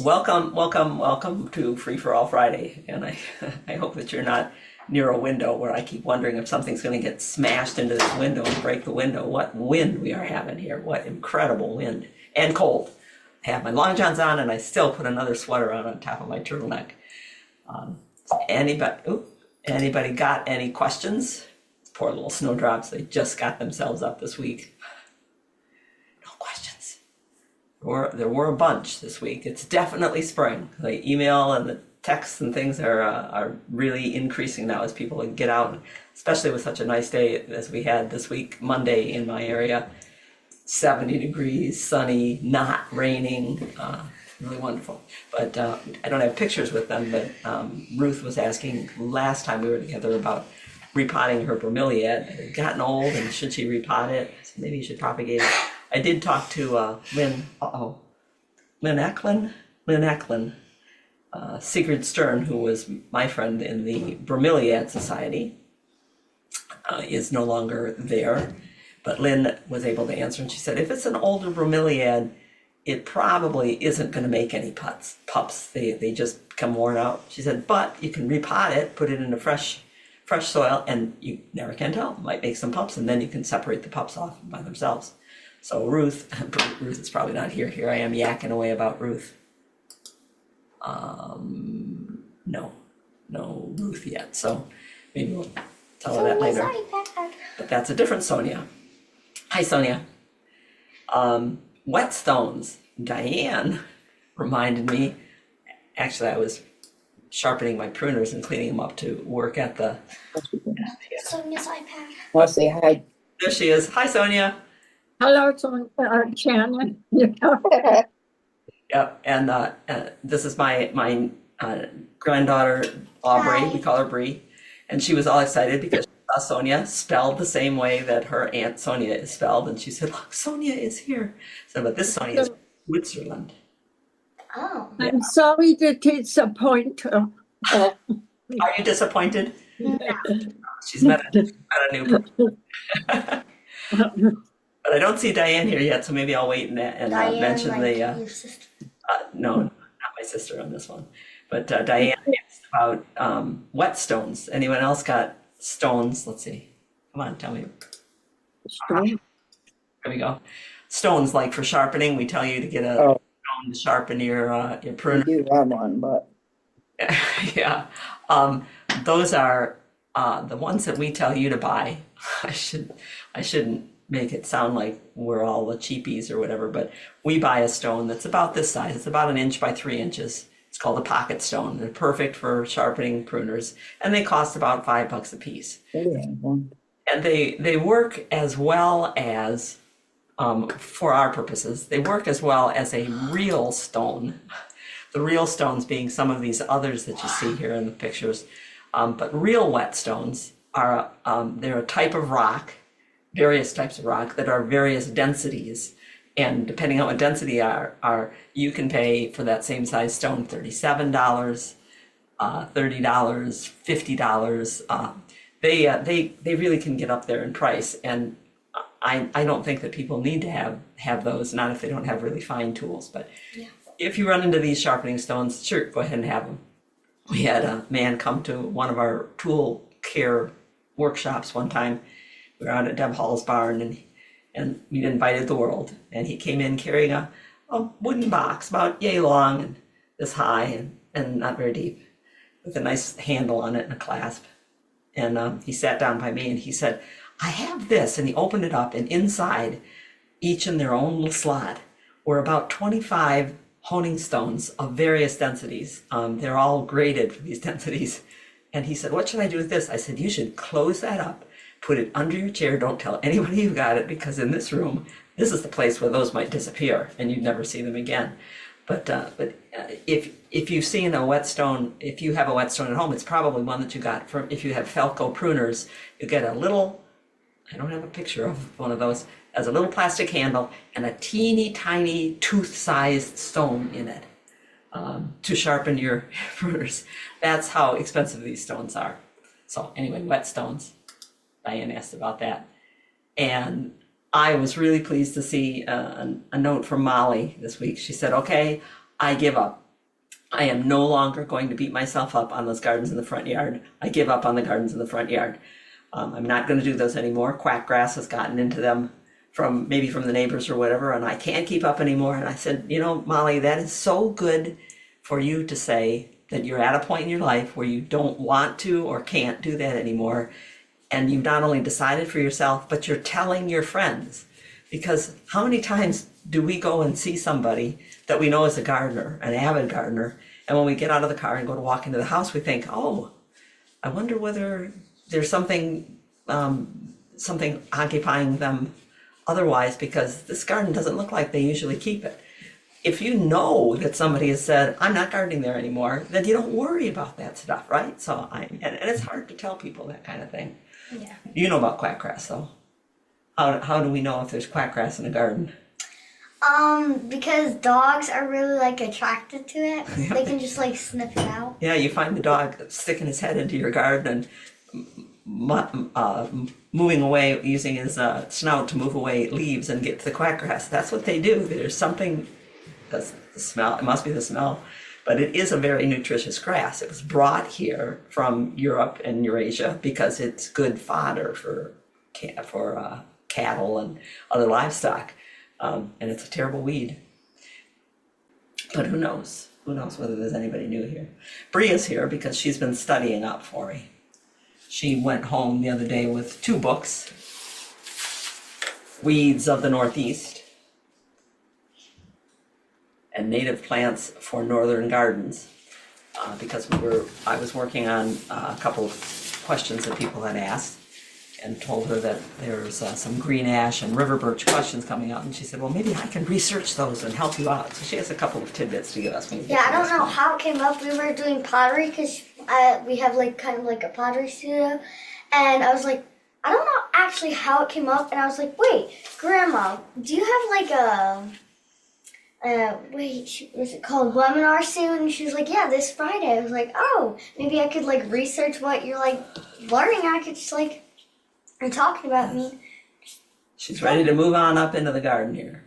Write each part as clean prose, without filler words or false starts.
welcome to Free4All Friday. And I hope that you're not near a window where I keep wondering if something's going to get smashed into this window and break the window. What wind we are having here. What incredible wind and cold. I have my long johns on and I still put another sweater on top of my turtleneck. Anybody got any questions? Poor little snowdrops, they just got themselves up this week. No questions. There were a bunch this week. It's definitely spring. The email and the texts and things are really increasing now as people get out, especially with such a nice day as we had this week, Monday in my area. 70 degrees, sunny, not raining, really wonderful. But I don't have pictures with them, but Ruth was asking last time we were together about repotting her bromeliad. It had gotten old and should she repot it? So maybe you should propagate it. I did talk to Lynn Eklund, Sigrid Stern, who was my friend in the Bromeliad Society, is no longer there. But Lynn was able to answer, and she said, if it's an older bromeliad, it probably isn't going to make any pups. They just become worn out. She said, but you can repot it, put it into fresh soil, and you never can tell. It might make some pups, and then you can separate the pups off by themselves. So Ruth is probably not here. Here I am yakking away about Ruth. No Ruth yet. So maybe we'll tell her that later. But that's a different Sonia. Hi, Sonia. Whetstones. Diane reminded me, actually I was sharpening my pruners and cleaning them up to work at the... Sonia's iPad. I'll say hi. There she is. Hi, Sonia. Hello, Shannon. Yep, and this is my granddaughter, Aubrey. Hi. We call her Bree. And she was all excited because she saw Sonia spelled the same way that her Aunt Sonia is spelled. And she said, look, Sonia is here. So, but this Sonia is Switzerland. Oh. Yeah. I'm sorry to disappoint her. Are you disappointed? Yeah. She's met a new person. But I don't see Diane here yet, so maybe I'll wait and mention your sister. no, not my sister on this one. But Diane asked about whetstones. Anyone else got stones? Let's see. Come on, tell me. Stone. There we go. Stones, like for sharpening, we tell you to get a stone to sharpen your pruner. You do have one, but Yeah. Those are the ones that we tell you to buy. I shouldn't make it sound like we're all the cheapies or whatever, but we buy a stone that's about this size. It's about 1 inch by 3 inches. It's called a pocket stone. They're perfect for sharpening pruners, and they cost about $5 a piece. they have one. And they work as well as, for our purposes, they work as well as a real stone. The real stones being some of these others that you see here in the pictures. But real whetstones are, they're a type of rock, various types of rock that are various densities. And depending on what density are you can pay for that same size stone $37, $30, $50. They really can get up there in price. And I don't think that people need to have those, not if they don't have really fine tools. But Yeah. if you run into these sharpening stones, sure, go ahead and have them. We had a man come to one of our tool care workshops one time. We were out at Deb Hall's barn, and we'd invited the world. And he came in carrying a wooden box about yay long and this high and not very deep, with a nice handle on it and a clasp. And he sat down by me and he said, I have this. And he opened it up, and inside, each in their own little slot, were about 25 honing stones of various densities. They're all graded for these densities. And he said, what should I do with this? I said, you should close that up, put it under your chair. Don't tell anybody you got it, because in this room, this is the place where those might disappear and you'd never see them again. But if you've seen a whetstone, if you have a whetstone at home, it's probably one that you got from, if you have Felco pruners, you get a little, I don't have a picture of one of those, as a little plastic handle and a teeny tiny tooth-sized stone in it to sharpen your pruners. That's how expensive these stones are. So anyway, whetstones. Diane asked about that. And I was really pleased to see a note from Molly this week. She said, okay, I give up. I am no longer going to beat myself up on those gardens in the front yard. I give up on the gardens in the front yard. I'm not going to do those anymore. Quack grass has gotten into them from the neighbors or whatever, and I can't keep up anymore. And I said, you know, Molly, that is so good for you to say that you're at a point in your life where you don't want to or can't do that anymore. And you've not only decided for yourself, but you're telling your friends. Because how many times do we go and see somebody that we know is a gardener, an avid gardener, and when we get out of the car and go to walk into the house, we think, oh, I wonder whether there's something occupying them otherwise, because this garden doesn't look like they usually keep it. If you know that somebody has said, I'm not gardening there anymore, then you don't worry about that stuff, right? So and it's hard to tell people that kind of thing. Yeah. You know about quackgrass, though. How do we know if there's quackgrass in a garden? Because dogs are really like attracted to it. Yeah. They can just like sniff it out. Yeah, you find the dog sticking his head into your garden and moving away, using his snout to move away leaves and get to the quackgrass. That's what they do. There's something, that's the smell, it must be the smell, but it is a very nutritious grass. It was brought here from Europe and Eurasia because it's good fodder for cattle and other livestock. And it's a terrible weed. But who knows? Who knows whether there's anybody new here? Bria's here because she's been studying up for me. She went home the other day with 2 books. Weeds of the Northeast and Native Plants for Northern Gardens. Because I was working on a couple of questions that people had asked, and told her that there's some green ash and river birch questions coming out, and she said, well, maybe I can research those and help you out. So she has a couple of tidbits to give us. Yeah, I don't know how it came up. We were doing pottery because we have like kind of like a pottery studio, and I was like, I don't know actually how it came up, and I was like, wait, Grandma, do you have like what's it called, webinar soon? And she was like, yeah, this Friday. I was like, oh, maybe I could like research what you're like learning. I could just like, you're talking about me. She's ready to move on up into the garden here.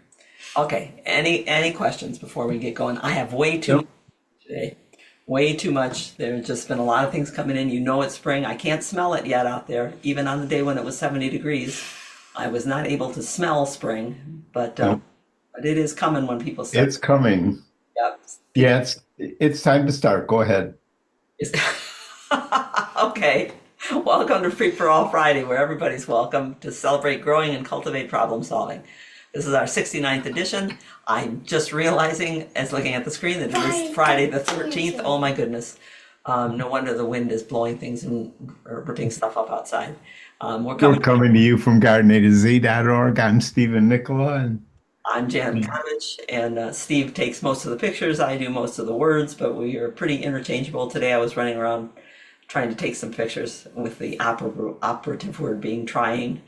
Okay, any questions before we get going? I have way too much today. Way too much. There's just been a lot of things coming in. You know it's spring. I can't smell it yet out there. Even on the day when it was 70 degrees, I was not able to smell spring. But it is coming when people say it's coming. Yep. Yeah, it's time to start. Go ahead. Okay. Welcome to Free4All Friday, where everybody's welcome to celebrate growing and cultivate problem solving. This is our 69th edition. I'm just realizing, as looking at the screen, that it is Friday the 13th. Oh my goodness. No wonder the wind is blowing things and ripping stuff up outside. We're coming to you from GardenAtoZ.org. I'm Stephen Nicola. And I'm Jan Carnage, and Steve takes most of the pictures. I do most of the words, but we are pretty interchangeable. Today I was running around trying to take some pictures with the operative word being trying.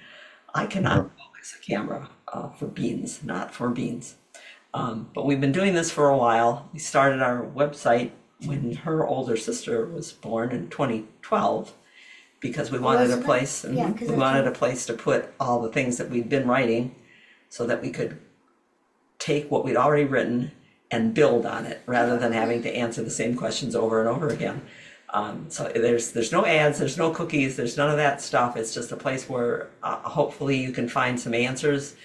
I cannot focus a camera for beans, not for beans. But we've been doing this for a while. We started our website when her older sister was born in 2012 because we wanted a place, and we wanted a place to put all the things that we'd been writing so that we could take what we'd already written and build on it rather than having to answer the same questions over and over again. So there's no ads, there's no cookies, there's none of that stuff. It's just a place where hopefully you can find some answers,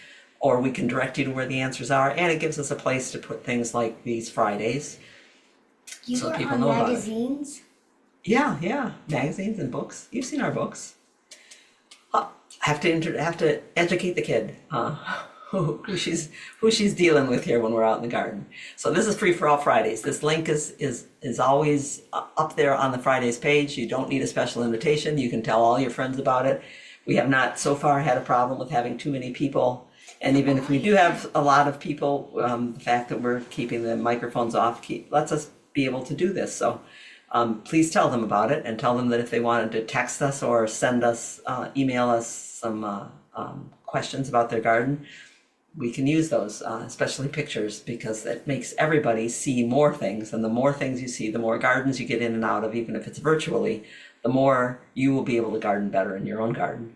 or we can direct you to where the answers are, and it gives us a place to put things like these Fridays. So people know magazines? About it. Yeah, magazines and books. You've seen our books. Have to educate the kid. Who she's dealing with here when we're out in the garden. So this is Free4All Fridays. This link is always up there on the Fridays page. You don't need a special invitation. You can tell all your friends about it. We have not so far had a problem with having too many people. And even if we do have a lot of people, the fact that we're keeping the microphones off lets us be able to do this. So please tell them about it, and tell them that if they wanted to text us or send us, email us some questions about their garden, we can use those, especially pictures, because it makes everybody see more things. And the more things you see, the more gardens you get in and out of, even if it's virtually, the more you will be able to garden better in your own garden.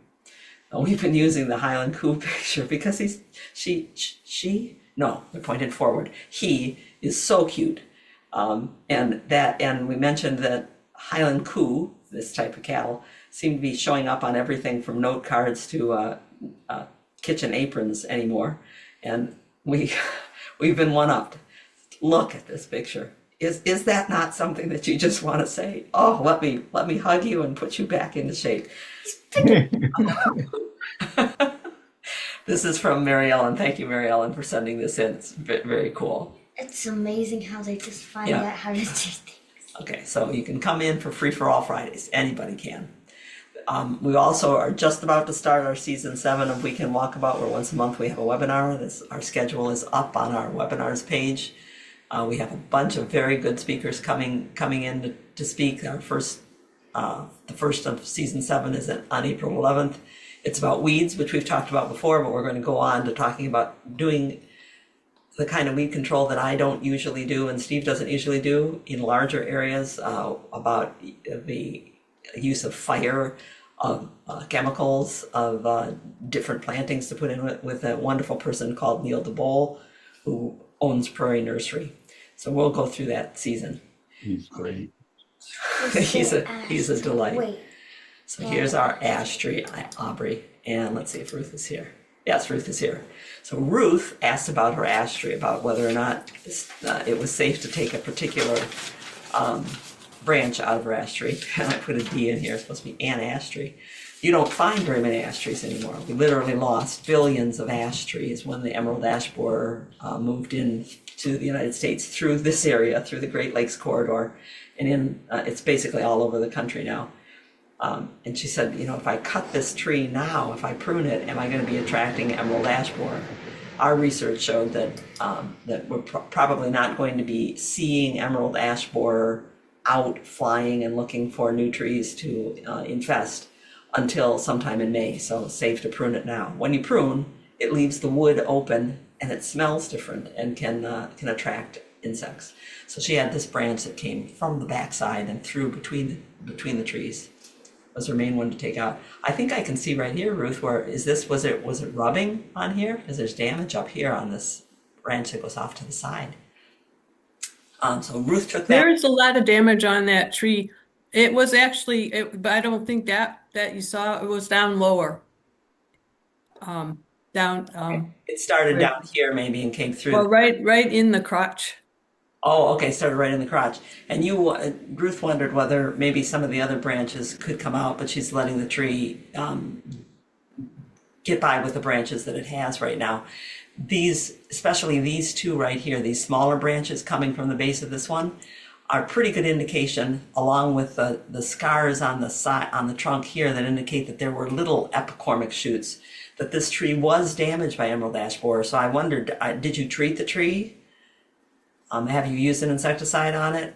We've been using the Highland Coo picture because they're pointed forward. He is so cute. And we mentioned that Highland Coo, this type of cattle, seem to be showing up on everything from note cards to kitchen aprons anymore. And we've been one-upped. Look at this picture. Is that not something that you just want to say, oh, let me hug you and put you back into shape? This is from Mary Ellen. Thank you, Mary Ellen, for sending this in. It's very cool. It's amazing how they just find Yeah. out how to do things. Okay, so you can come in for Free4All Fridays. Anybody can. We also are just about to start our season 7 of Weekend Walkabout, where once a month we have a webinar. Our schedule is up on our webinars page. We have a bunch of very good speakers coming in to speak. Our the first of season 7 is on April 11th. It's about weeds, which we've talked about before, but we're going to go on to talking about doing the kind of weed control that I don't usually do and Steve doesn't usually do in larger areas, about the use of fire, of chemicals, of different plantings to put in with a wonderful person called Neil DeBole, who owns Prairie Nursery. So we'll go through that season. He's great. He's a delight. Wait. So here's our ash tree, Aubrey, and let's see if Ruth is here. Yes, Ruth is here. So Ruth asked about her ash tree, about whether or not it was safe to take a particular branch out of her ash tree. And I put a D in here, it's supposed to be an ash tree. You don't find very many ash trees anymore. We literally lost billions of ash trees when the emerald ash borer moved in to the United States through this area, through the Great Lakes corridor. And it's basically all over the country now. And she said, if I cut this tree now, if I prune it, am I going to be attracting emerald ash borer? Our research showed that we're probably not going to be seeing emerald ash borer out flying and looking for new trees to infest until sometime in May. So it's safe to prune it now. When you prune, it leaves the wood open and it smells different and can attract insects. So she had this branch that came from the backside and through between the trees. Was her main one to take out. I think I can see right here, Ruth, where was it rubbing on here? Because there's damage up here on this branch that goes off to the side. So Ruth took that. There's a lot of damage on that tree. It was actually, but I don't think that you saw, it was down lower. It started down here maybe and came through. Well, right in the crotch. Oh, okay, started right in the crotch. And Ruth wondered whether maybe some of the other branches could come out, but she's letting the tree get by with the branches that it has right now. Especially these two right here, these smaller branches coming from the base of this one, are pretty good indication, along with the scars on the side, on the trunk here, that indicate that there were little epicormic shoots, that this tree was damaged by emerald ash borer. So I wondered, did you treat the tree? Have you used an insecticide on it?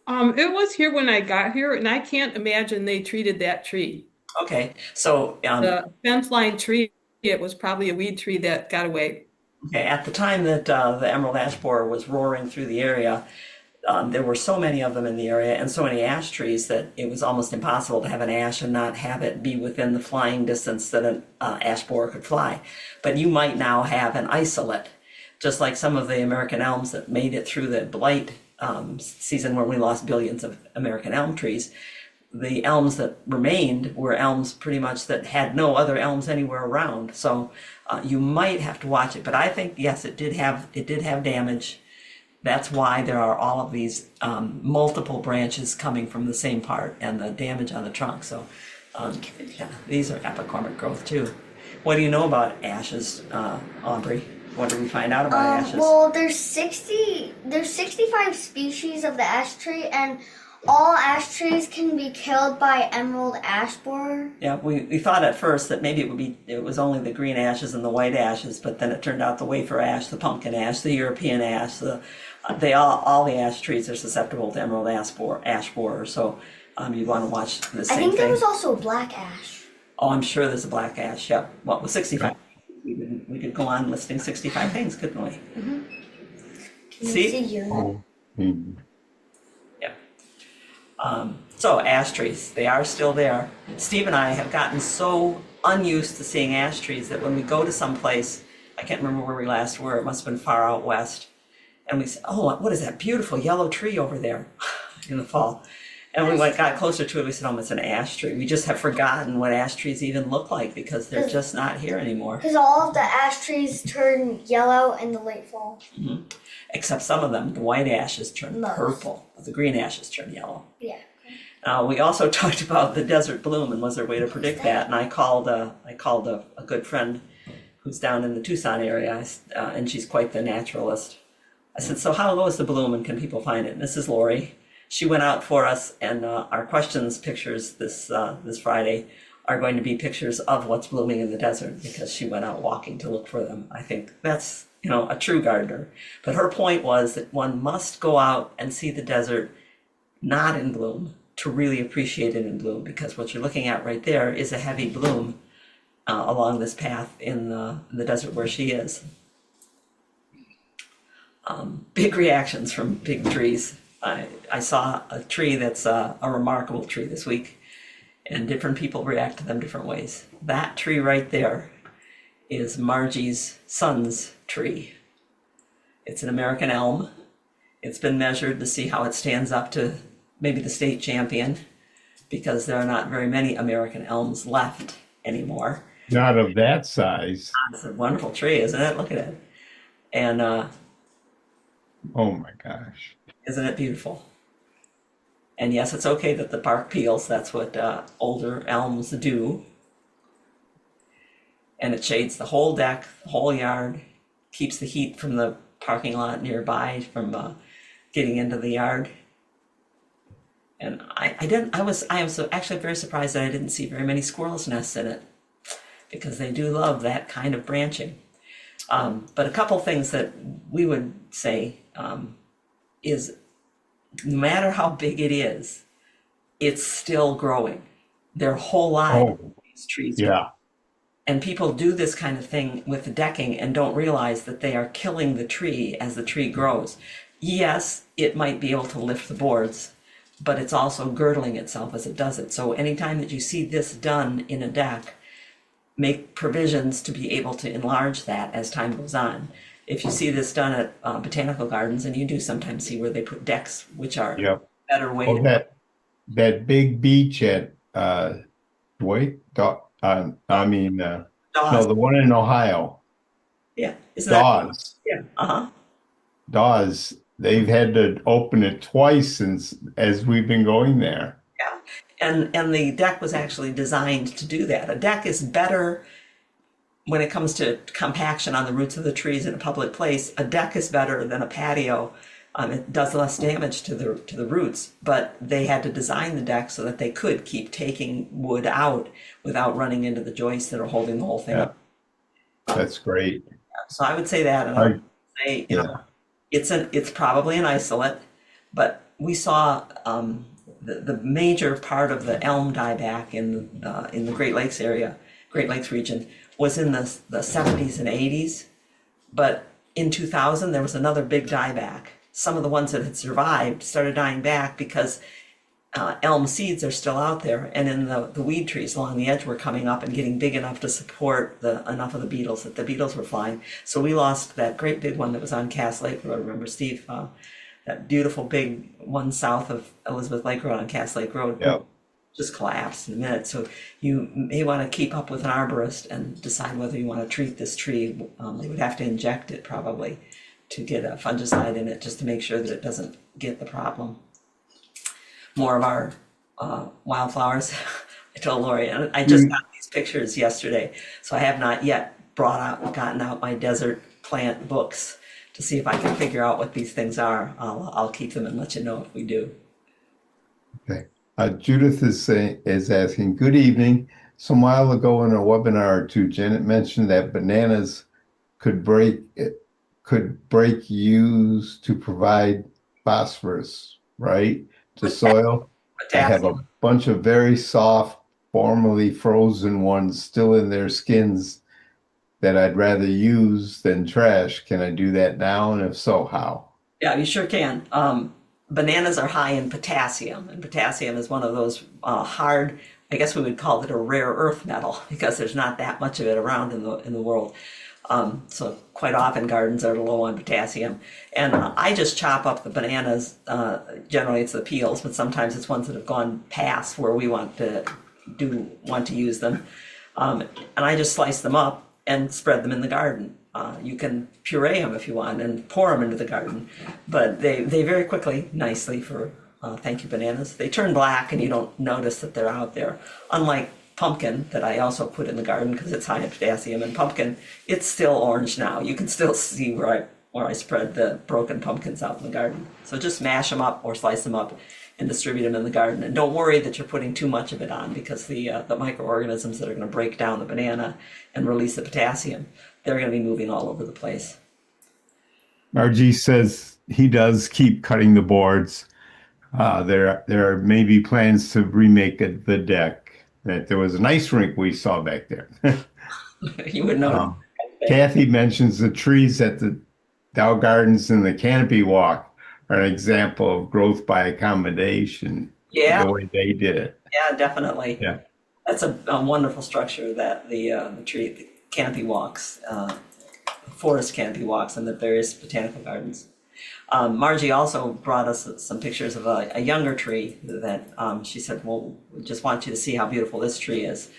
It was here when I got here, and I can't imagine they treated that tree. Okay, so The fence line tree, it was probably a weed tree that got away. okay, at the time that the emerald ash borer was roaring through the area, there were so many of them in the area and so many ash trees that it was almost impossible to have an ash and not have it be within the flying distance that an ash borer could fly. But you might now have an isolate, just like some of the American elms that made it through the blight season when we lost billions of American elm trees. The elms that remained were elms pretty much that had no other elms anywhere around. So you might have to watch it. But I think, yes, it did have damage. That's why there are all of these multiple branches coming from the same part and the damage on the trunk. So yeah, these are epicormic growth too. What do you know about ashes, Aubrey? What did we find out about ashes? Well, there's 65 species of the ash tree, and all ash trees can be killed by emerald ash borer. Yeah, we thought at first that maybe it was only the green ashes and the white ashes, but then it turned out the wafer ash, the pumpkin ash, the European ash, all the ash trees are susceptible to emerald ash borer. So you want to watch the same I think thing. there was also black ash. Oh, I'm sure there's a black ash. Yep. Well, with 65, we could go on listing 65 things, couldn't we? Can you See? see your Yep. So ash trees, they are still there. Steve and I have gotten so unused to seeing ash trees that when we go to some place, I can't remember where we last were, it must have been far out west, And we said, oh, what is that beautiful yellow tree over there in the fall? And we got closer to it. We said, oh, it's an ash tree. We just have forgotten what ash trees even look like because they're just not here anymore. Because all of the ash trees turn yellow in the late fall. Mm-hmm. Except some of them, the white ashes turn purple, but the green ashes turn yellow. Yeah. We also talked about the desert bloom and was there a way to predict that? And I called a good friend who's down in the Tucson area, and she's quite the naturalist. I said, so how low is the bloom and can people find it? And this is Lori. She went out for us, and our questions pictures this Friday are going to be pictures of what's blooming in the desert because she went out walking to look for them. I think that's, a true gardener. But her point was that one must go out and see the desert not in bloom to really appreciate it in bloom, because what you're looking at right there is a heavy bloom along this path in the desert where she is. Big reactions from big trees. I saw a tree that's a remarkable tree this week, and different people react to them different ways. That tree right there is Margie's son's tree. It's an American elm. It's been measured to see how it stands up to maybe the state champion, because there are not very many American elms left anymore. Not of that size. It's a wonderful tree, isn't it? Look at it. And Oh my gosh. isn't it beautiful? And yes, it's okay that the bark peels. That's what older elms do. And it shades the whole deck, the whole yard, keeps the heat from the parking lot nearby from getting into the yard. And I am so actually very surprised that I didn't see very many squirrels' nests in it, because they do love that kind of branching. But a couple things that we would say is, no matter how big it is, it's still growing. Their whole life, these trees. Yeah. And people do this kind of thing with the decking and don't realize that they are killing the tree as the tree grows. Yes, it might be able to lift the boards, but it's also girdling itself as it does it. So anytime that you see this done in a deck, make provisions to be able to enlarge that as time goes on. If you see this done at botanical gardens, and you do sometimes see where they put decks, which are better way. Oh, that big beach at Dwight, no, the one in Ohio. Yeah, isn't Dawes. that? Yeah. Dawes. They've had to open it twice since as we've been going there. Yeah, and the deck was actually designed to do that. A deck is better when it comes to compaction on the roots of the trees in a public place. A deck is better than a patio. It does less damage to the roots, but they had to design the deck so that they could keep taking wood out without running into the joists that are holding the whole thing up. That's great. So I would say that, and I would say, it's probably an isolate, but we saw the major part of the elm dieback in the Great Lakes area, Great Lakes region, was in the 70s and 80s, but in 2000 there was another big dieback. Some of the ones that had survived started dying back because elm seeds are still out there, and in the weed trees along the edge were coming up and getting big enough to support enough of the beetles that the beetles were flying. So we lost that great big one that was on Cass Lake Road. Remember, Steve? That beautiful big one south of Elizabeth Lake Road on Cass Lake Road. Yep. Just collapsed in a minute. So you may want to keep up with an arborist and decide whether you want to treat this tree. They would have to inject it probably to get a fungicide in it just to make sure that it doesn't get the problem. More of our wildflowers. I told Lori, and I just got these pictures yesterday, so I have not yet gotten out my desert plant books to see if I can figure out what these things are. I'll keep them and let you know if we do. Okay. Judith is asking, good evening. Some while ago in a webinar or two, Janet mentioned that bananas could break used to provide phosphorus, right, to soil. I have a bunch of very soft, formerly frozen ones still in their skins that I'd rather use than trash. Can I do that now? And if so, how? Yeah, you sure can. Bananas are high in potassium, and potassium is one of those hard, I guess we would call it a rare earth metal, because there's not that much of it around in the world. So quite often gardens are low on potassium. And I just chop up the bananas. Generally it's the peels, but sometimes it's ones that have gone past where we want to use them. And I just slice them up and spread them in the garden. You can puree them if you want and pour them into the garden, but they very quickly, nicely for thank you bananas, they turn black and you don't notice that they're out there. Unlike pumpkin that I also put in the garden because it's high in potassium, and pumpkin, it's still orange now. You can still see where I spread the broken pumpkins out in the garden. So just mash them up or slice them up and distribute them in the garden. And don't worry that you're putting too much of it on, because the microorganisms that are going to break down the banana and release the potassium, they're going to be moving all over the place. RG says he does keep cutting the boards. There are maybe plans to remake the deck. That there was an ice rink we saw back there. You would know. Kathy mentions the trees at the Dow Gardens and the Canopy Walk are an example of growth by accommodation. Yeah. The way they did it. Yeah, definitely. Yeah. That's a wonderful structure that the canopy walks, forest canopy walks, and the various botanical gardens. Margie also brought us some pictures of a younger tree that she said, well, we just want you to see how beautiful this tree is.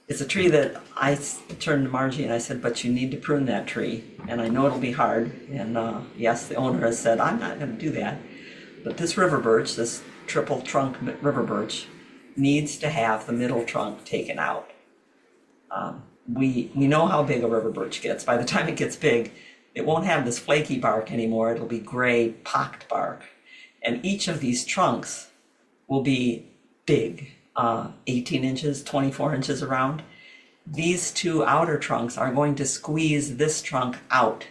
It's a tree that I turned to Margie and I said, but you need to prune that tree. And I know it'll be hard. And yes, the owner has said, I'm not going to do that. But this river birch, this triple trunk river birch, needs to have the middle trunk taken out. We know how big a river birch gets. By the time it gets big, it won't have this flaky bark anymore. It'll be gray, pocked bark. And each of these trunks will be big, 18 inches, 24 inches around. These two outer trunks are going to squeeze this trunk out.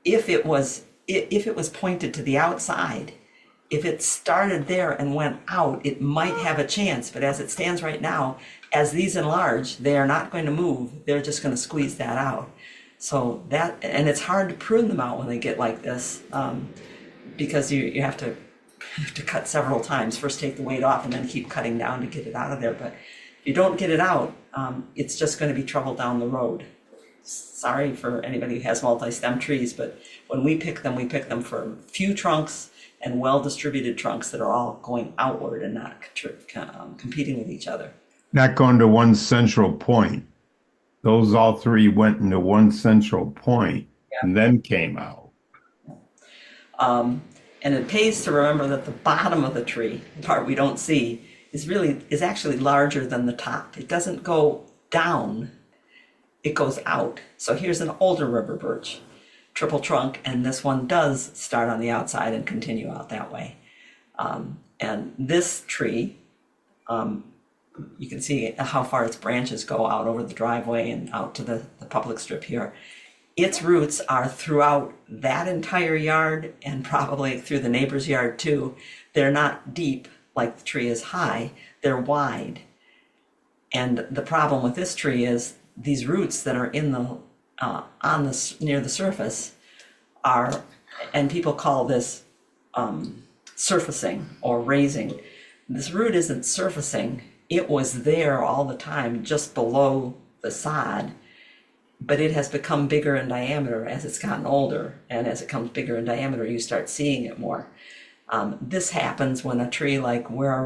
If it was pointed to the outside, if it started there and went out, it might have a chance. But as it stands right now, as these enlarge, they are not going to move. They're just going to squeeze that out. So and it's hard to prune them out when they get like this, because you have to cut several times. First take the weight off and then keep cutting down to get it out of there. But if you don't get it out, it's just going to be trouble down the road. Sorry for anybody who has multi-stem trees, but when we pick them for few trunks and well-distributed trunks that are all going outward and not competing with each other. Not going to one central point. Those all three went into one central point and then came out. And it pays to remember that the bottom of the tree, the part we don't see, is actually larger than the top. It doesn't go down, it goes out. So here's an older river birch, triple trunk, and this one does start on the outside and continue out that way. And this tree, you can see how far its branches go out over the driveway and out to the public strip here. Its roots are throughout that entire yard and probably through the neighbor's yard too. They're not deep like the tree is high, they're wide. And the problem with this tree is these roots that are in the near the surface are, and people call this surfacing or raising. This root isn't surfacing. It was there all the time, just below the sod, but it has become bigger in diameter as it's gotten older, and as it comes bigger in diameter, you start seeing it more. This happens when a tree like where our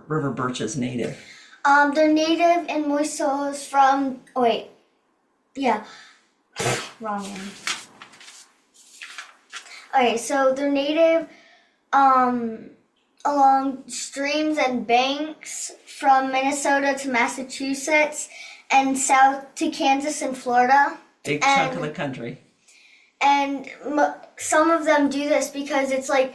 river birch is native. They're native in moist soils from. Oh wait, yeah, wrong one. Okay, so they're native along streams and banks from Minnesota to Massachusetts and south to Kansas and Florida. Big chunk of the country. And some of them do this because it's like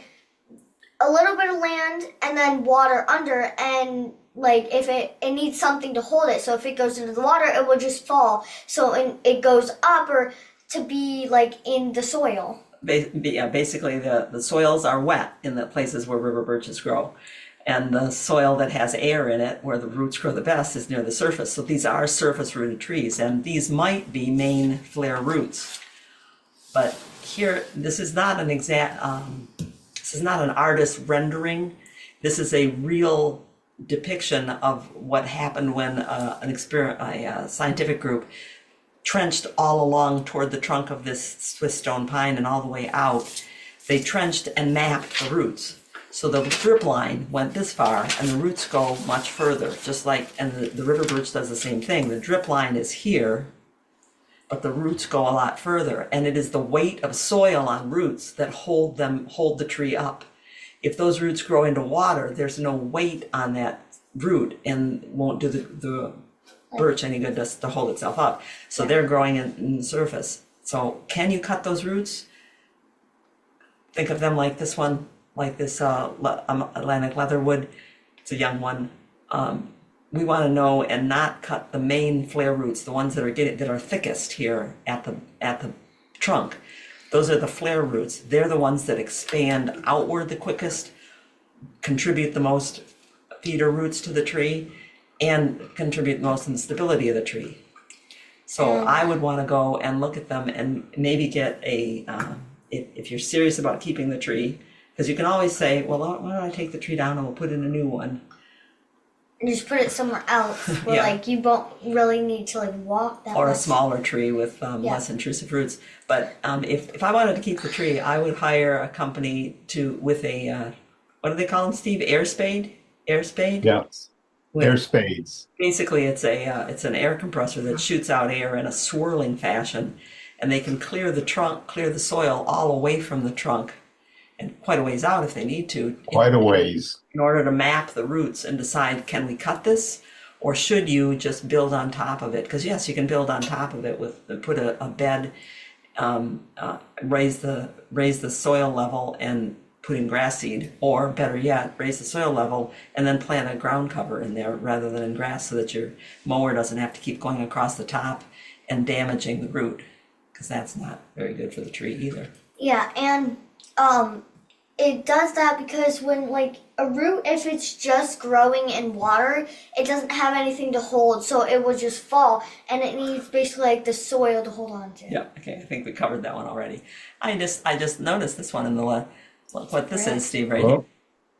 a little bit of land and then water under, and like if it needs something to hold it, so if it goes into the water, it will just fall. So it goes up or to be like in the soil. Basically the soils are wet in the places where river birches grow. And the soil that has air in it, where the roots grow the best, is near the surface. So these are surface-rooted trees, and these might be main flare roots. But here, this is not an artist rendering. This is a real depiction of what happened when a scientific group trenched all along toward the trunk of this Swiss stone pine and all the way out. They trenched and mapped the roots. So the drip line went this far and the roots go much further, just like, and the river birch does the same thing. The drip line is here, but the roots go a lot further, and it is the weight of soil on roots that hold the tree up. If those roots grow into water, there's no weight on that root and won't do the birch any good to hold itself up. So they're growing in the surface. So can you cut those roots? Think of them like this one, like this Atlantic leatherwood. It's a young one. We want to know and not cut the main flare roots, the ones that are thickest here at the trunk. Those are the flare roots. They're the ones that expand outward the quickest, contribute the most feeder roots to the tree, and contribute most in the stability of the tree. So I would want to go and look at them and maybe get if you're serious about keeping the tree, because you can always say, well, why don't I take the tree down and we'll put in a new one. And just put it somewhere else where like you won't really need to like walk that Or much. a smaller tree with less intrusive roots. But if I wanted to keep the tree, I would hire a company with a, what do they call them, Steve? Air spade? Air spade? Yeah. Air spades. Basically, it's an air compressor that shoots out air in a swirling fashion, and they can clear the trunk, clear the soil all away from the trunk, and quite a ways out if they need to. Quite a ways. In order to map the roots and decide, can we cut this, or should you just build on top of it? Because yes, you can build on top of it put a bed, raise the soil level and put in grass seed, or better yet, raise the soil level and then plant a ground cover in there rather than in grass, so that your mower doesn't have to keep going across the top and damaging the root, because that's not very good for the tree either. Yeah, and it does that because when like a root, if it's just growing in water, it doesn't have anything to hold, so it will just fall, and it needs basically like the soil to hold on to. Yeah, okay, I think we covered that one already. I just noticed this one in the what this is, Steve, right here. Well,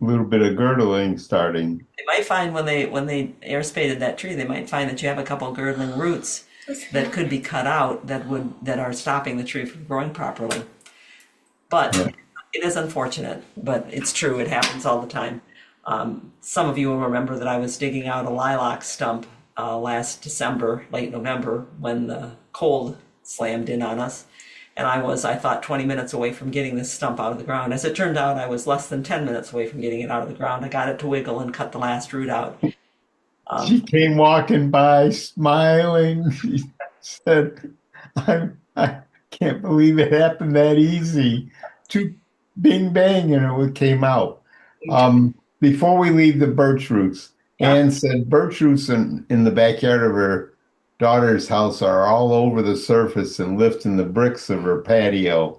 a little bit of girdling starting. They might find when they air spaded that tree, they might find that you have a couple girdling roots that could be cut out that are stopping the tree from growing properly. But it is unfortunate, but it's true. It happens all the time. Some of you will remember that I was digging out a lilac stump last December, late November, when the cold slammed in on us. And I thought 20 minutes away from getting this stump out of the ground. As it turned out, I was less than 10 minutes away from getting it out of the ground. I got it to wiggle and cut the last root out. She came walking by smiling. She said, I can't believe it happened that easy. Two bing bang and it came out. Before we leave the birch roots, Anne said birch roots in the backyard of her daughter's house are all over the surface and lifting the bricks of her patio.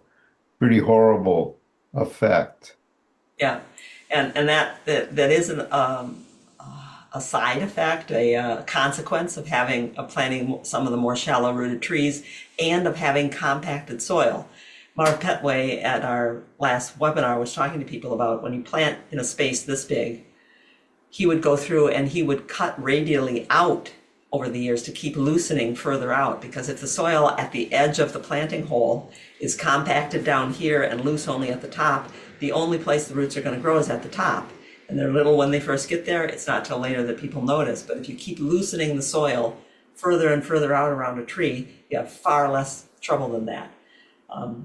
Pretty horrible effect. Yeah, and that is a side effect, a consequence of planting some of the more shallow rooted trees and of having compacted soil. Marv Petway at our last webinar was talking to people about when you plant in a space this big, he would go through and he would cut radially out over the years to keep loosening further out, because if the soil at the edge of the planting hole is compacted down here and loose only at the top, the only place the roots are going to grow is at the top. And they're little when they first get there. It's not till later that people notice. But if you keep loosening the soil further and further out around a tree, you have far less trouble than that.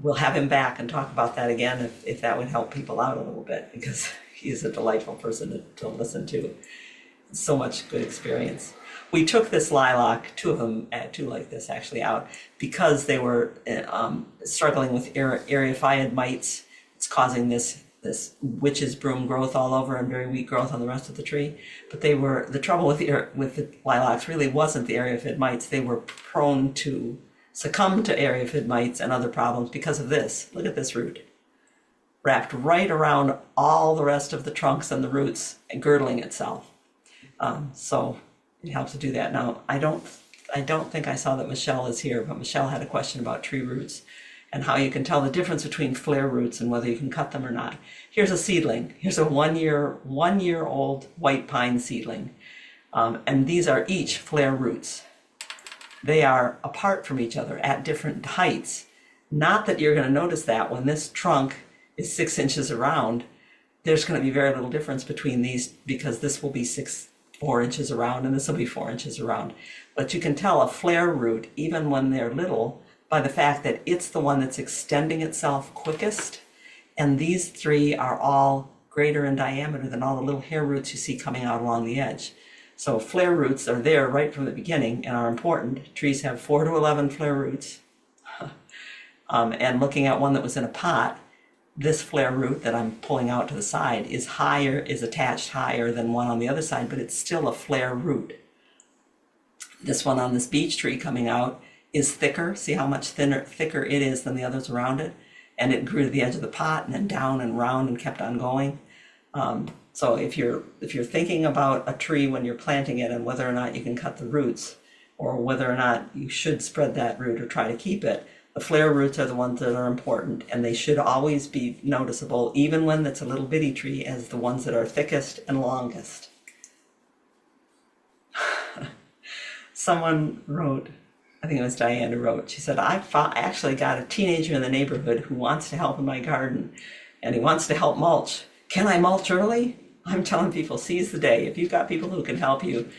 We'll have him back and talk about that again if that would help people out a little bit, because he's a delightful person to listen to. So much good experience. We took this lilac, two of them, two like this actually, out because they were struggling with eriophyid mites. It's causing this witch's broom growth all over and very weak growth on the rest of the tree. But the trouble with the lilacs really wasn't the eriophyid mites. They were prone to succumb to eriophyid mites and other problems because of this. Look at this root, wrapped right around all the rest of the trunks and the roots and girdling itself. So it helps to do that. Now, I don't think I saw that Michelle is here, but Michelle had a question about tree roots and how you can tell the difference between flare roots and whether you can cut them or not. Here's a seedling. Here's a one-year-old white pine seedling. And these are each flare roots. they are apart from each other at different heights. Not that you're going to notice that when this trunk is 6 inches around, there's going to be very little difference between these, because this will be 4 inches around and this will be 4 inches around. But you can tell a flare root, even when they're little, by the fact that it's the one that's extending itself quickest. And these three are all greater in diameter than all the little hair roots you see coming out along the edge. So flare roots are there right from the beginning and are important. Trees have 4 to 11 flare roots. And looking at one that was in a pot, this flare root that I'm pulling out to the side is attached higher than one on the other side, but it's still a flare root. This one on this beech tree coming out is thicker. See how much thicker it is than the others around it? And it grew to the edge of the pot and then down and round and kept on going. So if you're thinking about a tree when you're planting it and whether or not you can cut the roots, or whether or not you should spread that root or try to keep it, the flare roots are the ones that are important, and they should always be noticeable, even when it's a little bitty tree, as the ones that are thickest and longest. Someone wrote, I think it was Diane who wrote, she said, I actually got a teenager in the neighborhood who wants to help in my garden, and he wants to help mulch. Can I mulch early? I'm telling people, seize the day. If you've got people who can help you,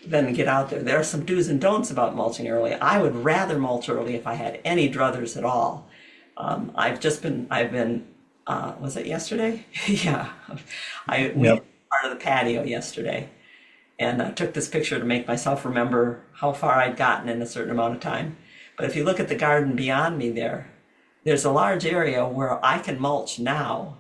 then get out there. There are some do's and don'ts about mulching early. I would rather mulch early if I had any druthers at all. I've been, was it yesterday? Yeah. We Yep. part of the patio yesterday, and I took this picture to make myself remember how far I'd gotten in a certain amount of time. But if you look at the garden beyond me there's a large area where I can mulch now.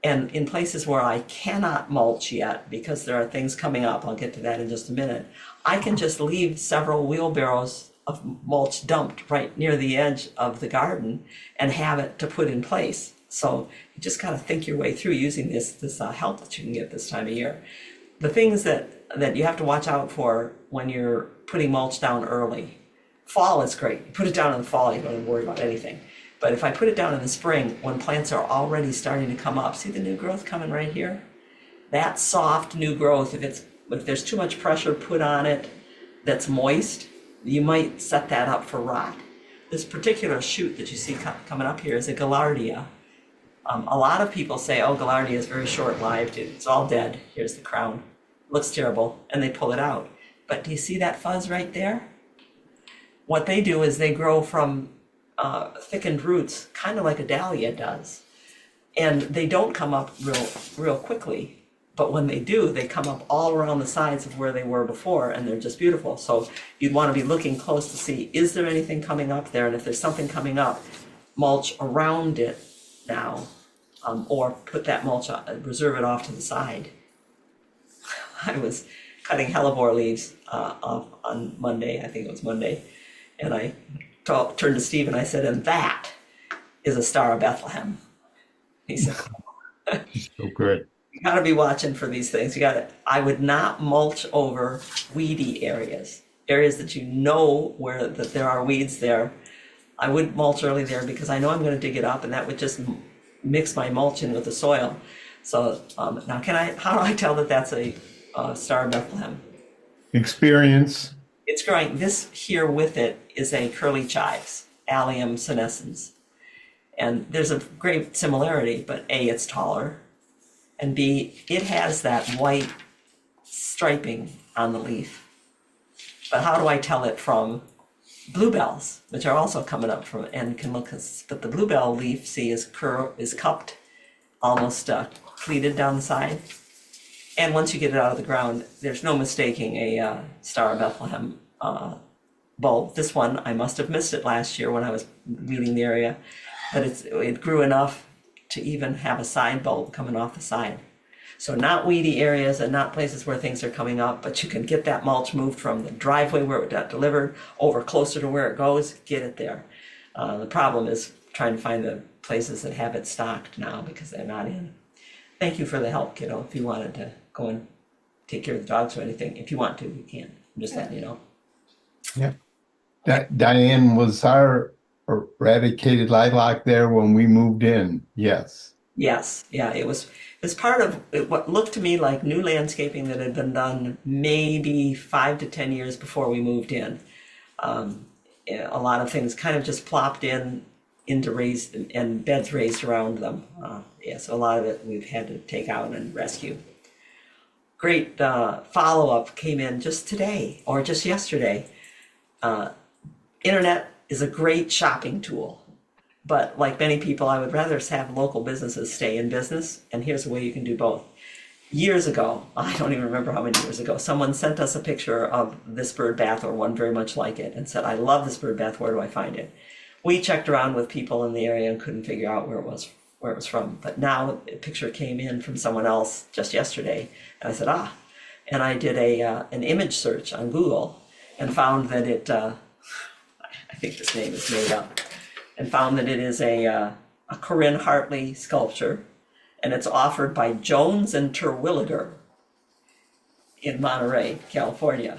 And in places where I cannot mulch yet, because there are things coming up, I'll get to that in just a minute, I can just leave several wheelbarrows of mulch dumped right near the edge of the garden and have it to put in place. So you just kind of think your way through using this help that you can get this time of year. The things that you have to watch out for when you're putting mulch down early. Fall is great. You put it down in the fall, you don't have to worry about anything. But if I put it down in the spring, when plants are already starting to come up, see the new growth coming right here? That soft new growth, if there's too much pressure put on it that's moist, you might set that up for rot. This particular shoot that you see coming up here is a gaillardia. A lot of people say, oh, gaillardia is very short-lived, it's all dead, here's the crown, looks terrible, and they pull it out. But do you see that fuzz right there? What they do is they grow from thickened roots, kind of like a dahlia does. And they don't come up real quickly, but when they do, they come up all around the sides of where they were before, and they're just beautiful. So you'd want to be looking close to see, is there anything coming up there? And if there's something coming up, mulch around it now, or put that mulch, reserve it off to the side. I was cutting hellebore leaves off on Monday, I think it was Monday, and I turned to Steve and I said, and that is a Star of Bethlehem. He said, So good. you gotta be watching for these things. I would not mulch over weedy areas that you know that there are weeds there. I wouldn't mulch early there because I know I'm gonna dig it up and that would just mix my mulch in with the soil. So now how do I tell that that's a Star of Bethlehem? Experience. It's growing. This here with it is a curly chives, Allium senescens. And there's a great similarity, but A, it's taller, and B, it has that white striping on the leaf. But how do I tell it from bluebells, which are also coming up from, and can look, but the bluebell leaf, see, is cupped, almost pleated down the side. And once you get it out of the ground, there's no mistaking a Star of Bethlehem bulb. This one, I must have missed it last year when I was weeding the area, but it grew enough to even have a side bulb coming off the side. So not weedy areas and not places where things are coming up, but you can get that mulch moved from the driveway where it got delivered over closer to where it goes, get it there. The problem is trying to find the places that have it stocked now because they're not in. Thank you for the help, kiddo. If you wanted to go and take care of the dogs or anything, if you want to, you can. I'm just letting you know. Yeah. Diane, was our eradicated lilac there when we moved in? Yes. Yes, yeah, it was part of what looked to me like new landscaping that had been done maybe 5 to 10 years before we moved in. a lot of things kind of just plopped into raised and beds raised around them. Yeah, so a lot of it we've had to take out and rescue. Great follow-up came in just today or just yesterday. Internet is a great shopping tool, but like many people, I would rather have local businesses stay in business, and here's a way you can do both. Years ago, I don't even remember how many years ago, someone sent us a picture of this bird bath or one very much like it and said, I love this bird bath, where do I find it? We checked around with people in the area and couldn't figure out where it was from. But now a picture came in from someone else just yesterday, and I said, and I did an image search on Google and found that it, I think this name is made up, and found that it is a Corinne Hartley sculpture, and it's offered by Jones and Terwilliger in Monterey, California.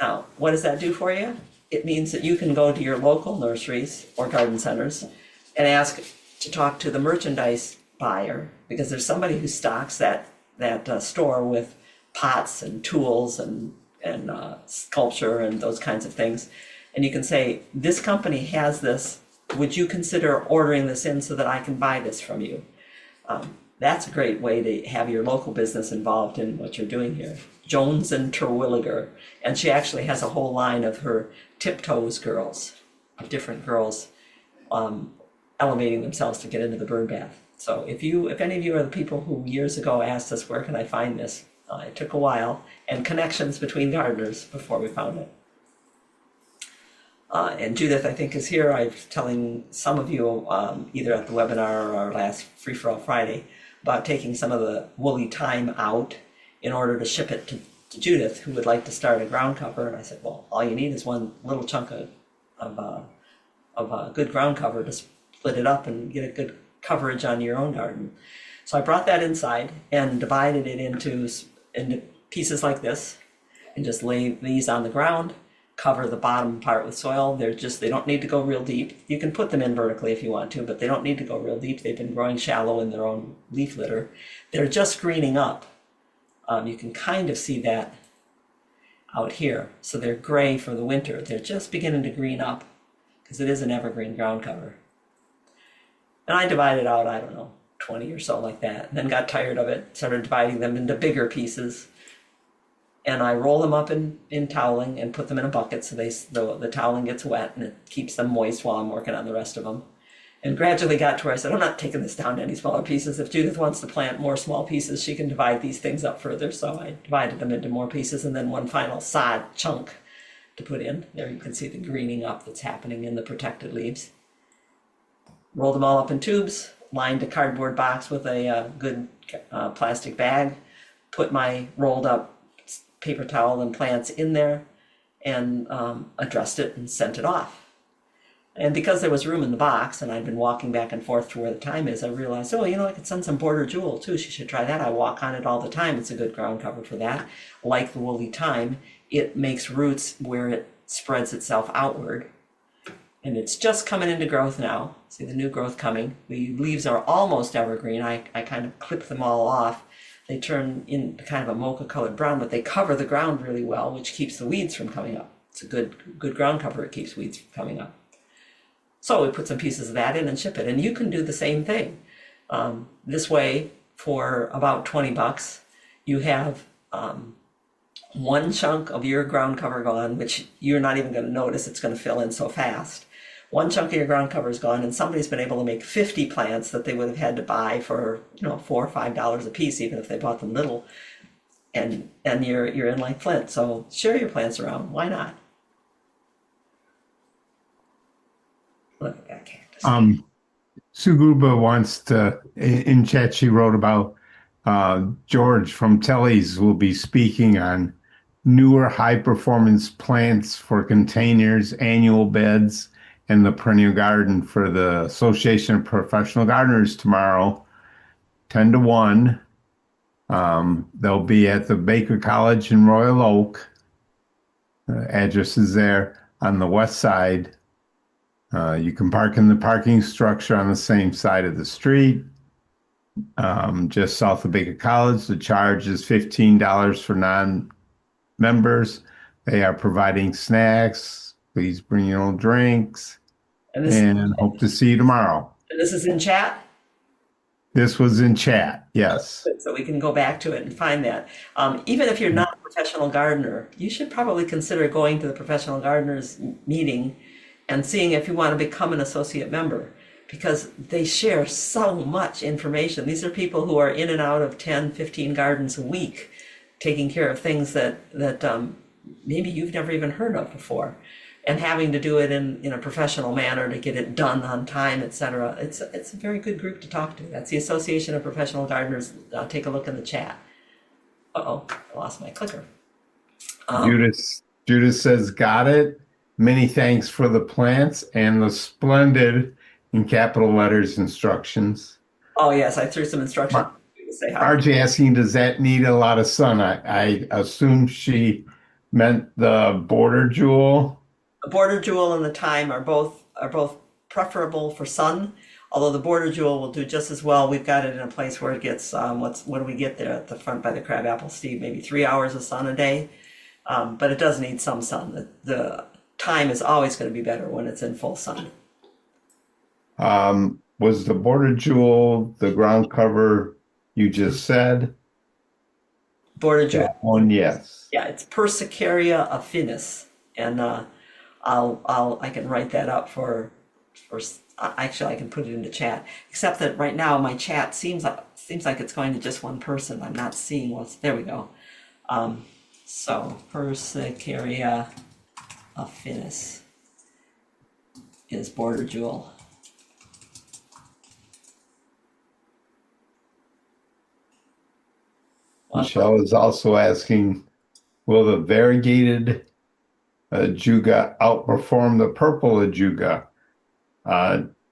Now, what does that do for you? It means that you can go to your local nurseries or garden centers and ask to talk to the merchandise buyer, because there's somebody who stocks that store with pots and tools and sculpture and those kinds of things. And you can say, this company has this, would you consider ordering this in so that I can buy this from you? That's a great way to have your local business involved in what you're doing here. Jones and Terwilliger. And she actually has a whole line of her Tiptoes girls, of different girls elevating themselves to get into the bird bath. So if any of you are the people who years ago asked us, where can I find this? It took a while, and connections between gardeners before we found it. And Judith, I think, is here. I was telling some of you either at the webinar or our last Free4All Friday about taking some of the woolly thyme out in order to ship it to Judith, who would like to start a ground cover. And I said, well, all you need is one little chunk of good ground cover to split it up and get a good coverage on your own garden. So I brought that inside and divided it into pieces like this, and just lay these on the ground, cover the bottom part with soil. They don't need to go real deep. You can put them in vertically if you want to, but they don't need to go real deep. They've been growing shallow in their own leaf litter. They're just greening up. You can kind of see that out here. So they're gray for the winter. They're just beginning to green up because it is an evergreen ground cover. And I divided out, I don't know, 20 or so like that, and then got tired of it, started dividing them into bigger pieces. And I roll them up in toweling and put them in a bucket so the toweling gets wet and it keeps them moist while I'm working on the rest of them. And gradually got to where I said, I'm not taking this down to any smaller pieces. If Judith wants to plant more small pieces, she can divide these things up further. So I divided them into more pieces, and then one final sod chunk to put in. There you can see the greening up that's happening in the protected leaves. Roll them all up in tubes, lined a cardboard box with a good plastic bag, put my rolled up paper towel and plants in there, and addressed it and sent it off. And because there was room in the box and I'd been walking back and forth to where the thyme is, I realized, I could send some border jewel too. She should try that. I walk on it all the time. It's a good ground cover for that. Like the woolly thyme, it makes roots where it spreads itself outward. And it's just coming into growth now. See the new growth coming. The leaves are almost evergreen. I kind of clip them all off. They turn in kind of a mocha colored brown, but they cover the ground really well, which keeps the weeds from coming up. It's a good ground cover. It keeps weeds from coming up. So we put some pieces of that in and ship it. And you can do the same thing. This way, for about $20, you have one chunk of your ground cover gone, which you're not even going to notice. It's going to fill in so fast. One chunk of your ground cover is gone, and somebody's been able to make 50 plants that they would have had to buy for $4 or $5 a piece, even if they bought them little. And you're in like Flint. So share your plants around. Why not? Look at that cactus. Sue Gruba wants to, in chat, she wrote about George from Telly's will be speaking on newer high-performance plants for containers, annual beds, and the perennial garden for the Association of Professional Gardeners tomorrow, 10 to 1. They'll be at the Baker College in Royal Oak. Address is there on the west side. You can park in the parking structure on the same side of the street, just south of Baker College. The charge is $15 for non-members. They are providing snacks, Please bring your own drinks And this, and hope to see you tomorrow. and this is in chat, This was in chat. Yes. so we can go back to it and find that. Even if you're not a professional gardener, you should probably consider going to the professional gardeners meeting and seeing if you want to become an associate member, because they share so much information. These are people who are in and out of 10, 15 gardens a week, taking care of things that maybe you've never even heard of before, and having to do it in a professional manner to get it done on time, etc. It's a very good group to talk to. That's the Association of Professional Gardeners. Take a look in the chat. Uh-oh, I lost my clicker. Judith says, got it. Many thanks for the plants and the splendid, in capital letters, instructions. Oh yes, I threw some instructions. Say hi. RJ asking, does that need a lot of sun? I assume she meant the border jewel. The border jewel and the thyme are both preferable for sun, although the border jewel will do just as well. We've got it in a place where it gets what do we get there at the front by the crabapple, Steve? Maybe 3 hours of sun a day, but it does need some sun. The thyme is always going to be better when it's in full sun. Was the border jewel the ground cover you just said? Border jewel. That one, yes. Yeah, it's Persicaria affinis, and I can write that up for actually I can put it into chat. Except that right now my chat seems like it's going to just one person. I'm not seeing what's there. We go. So Persicaria affinis is border jewel. Michelle is also asking, will the variegated Ajuga outperform the purple Ajuga?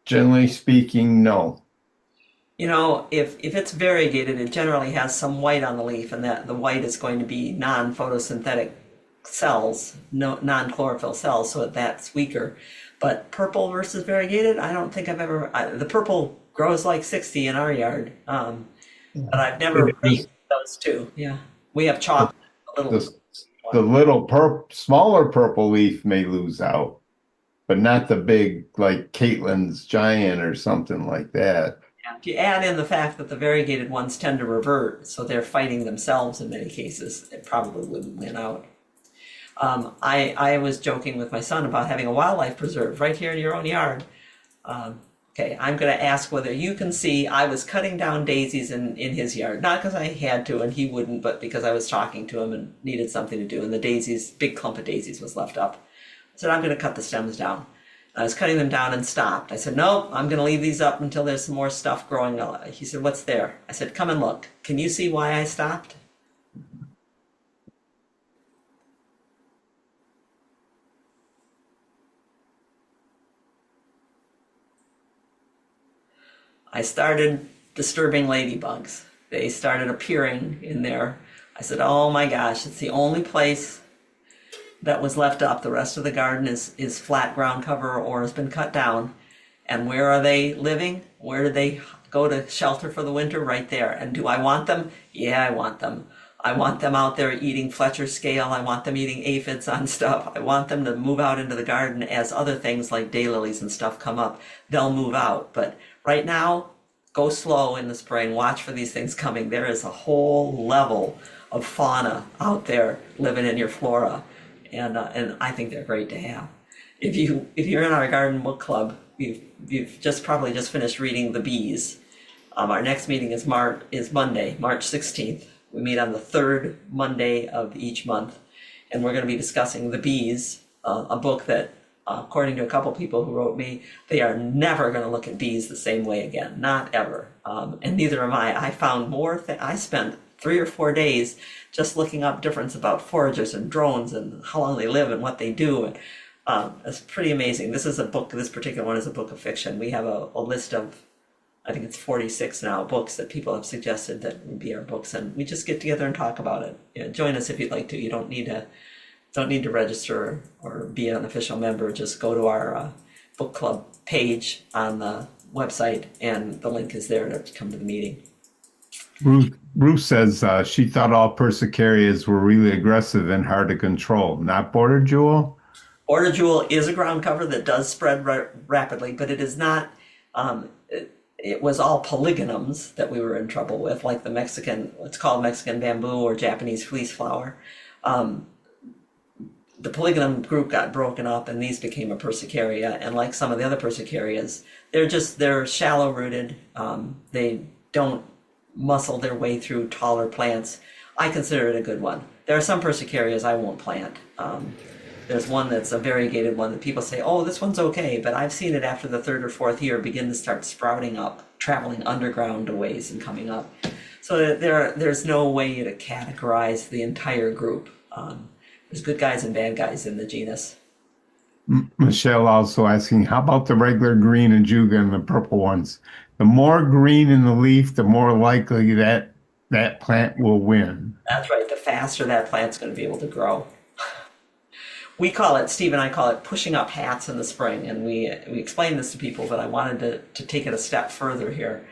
Generally speaking, no. You know, if it's variegated, it generally has some white on the leaf, and that the white is going to be non-photosynthetic cells, no non-chlorophyll cells, so that's weaker. But purple versus variegated, I don't think I've ever. The purple grows like 60 in our yard, but I've never raised those two. Yeah, we have chocolate. The little smaller purple leaf may lose out, but not the big, like Caitlin's giant or something like that. If you add in the fact that the variegated ones tend to revert, so they're fighting themselves in many cases, it probably wouldn't win out. I was joking with my son about having a wildlife preserve right here in your own yard. Okay, I'm going to ask whether you can see. I was cutting down daisies in his yard, not because I had to and he wouldn't, but because I was talking to him and needed something to do, and the daisies, big clump of daisies was left up. I said, I'm going to cut the stems down. I was cutting them down and stopped. I said, no, I'm going to leave these up until there's some more stuff growing. He said, what's there? I said, come and look. Can you see why I stopped? I started disturbing ladybugs. They started appearing in there. I said, oh my gosh, it's the only place that was left up. The rest of the garden is flat ground cover or has been cut down. And where are they living? Where do they go to shelter for the winter? Right there. And do I want them? Yeah, I want them. I want them out there eating Fletcher scale. I want them eating aphids on stuff. I want them to move out into the garden as other things like daylilies and stuff come up. They'll move out. But right now, go slow in the spring. Watch for these things coming. There is a whole level of fauna out there living in your flora. And I think they're great to have. If you're in our garden book club, you've probably just finished reading The Bees. Our next meeting is Monday, March 16th. We meet on the third Monday of each month, and we're going to be discussing The Bees, a book that, according to a couple people who wrote me, they are never going to look at bees the same way again, not ever. And neither am I. I found I spent 3 or 4 days just looking up difference about foragers and drones and how long they live and what they do. And it's pretty amazing. This particular one is a book of fiction. We have a list of, I think it's 46 now, books that people have suggested that would be our books, and we just get together and talk about it. Join us if you'd like to. You don't need to register or be an official member. Just go to our book club page on the website, and the link is there to come to the meeting. Ruth says she thought all persicarias were really aggressive and hard to control. Not border jewel? Order jewel is a ground cover that does spread rapidly, but it is not. It was all polygonums that we were in trouble with, like the Mexican, what's called Mexican bamboo or Japanese fleece flower. The polygonum group got broken up, and these became a persicaria. And like some of the other persicarias, they're shallow rooted. They don't muscle their way through taller plants. I consider it a good one. There are some persicarias I won't plant. There's one that's a variegated one that people say, oh, this one's okay, but I've seen it after the third or fourth year begin to start sprouting up, traveling underground a ways and coming up. So there's no way to categorize the entire group. There's good guys and bad guys in the genus. Michelle also asking, how about the regular green ajuga and the purple ones? The more green in the leaf, the more likely that plant will win. That's right. The faster that plant's going to be able to grow. We call it, Steve and I call it pushing up hats in the spring. And we explain this to people, but I wanted to take it a step further here.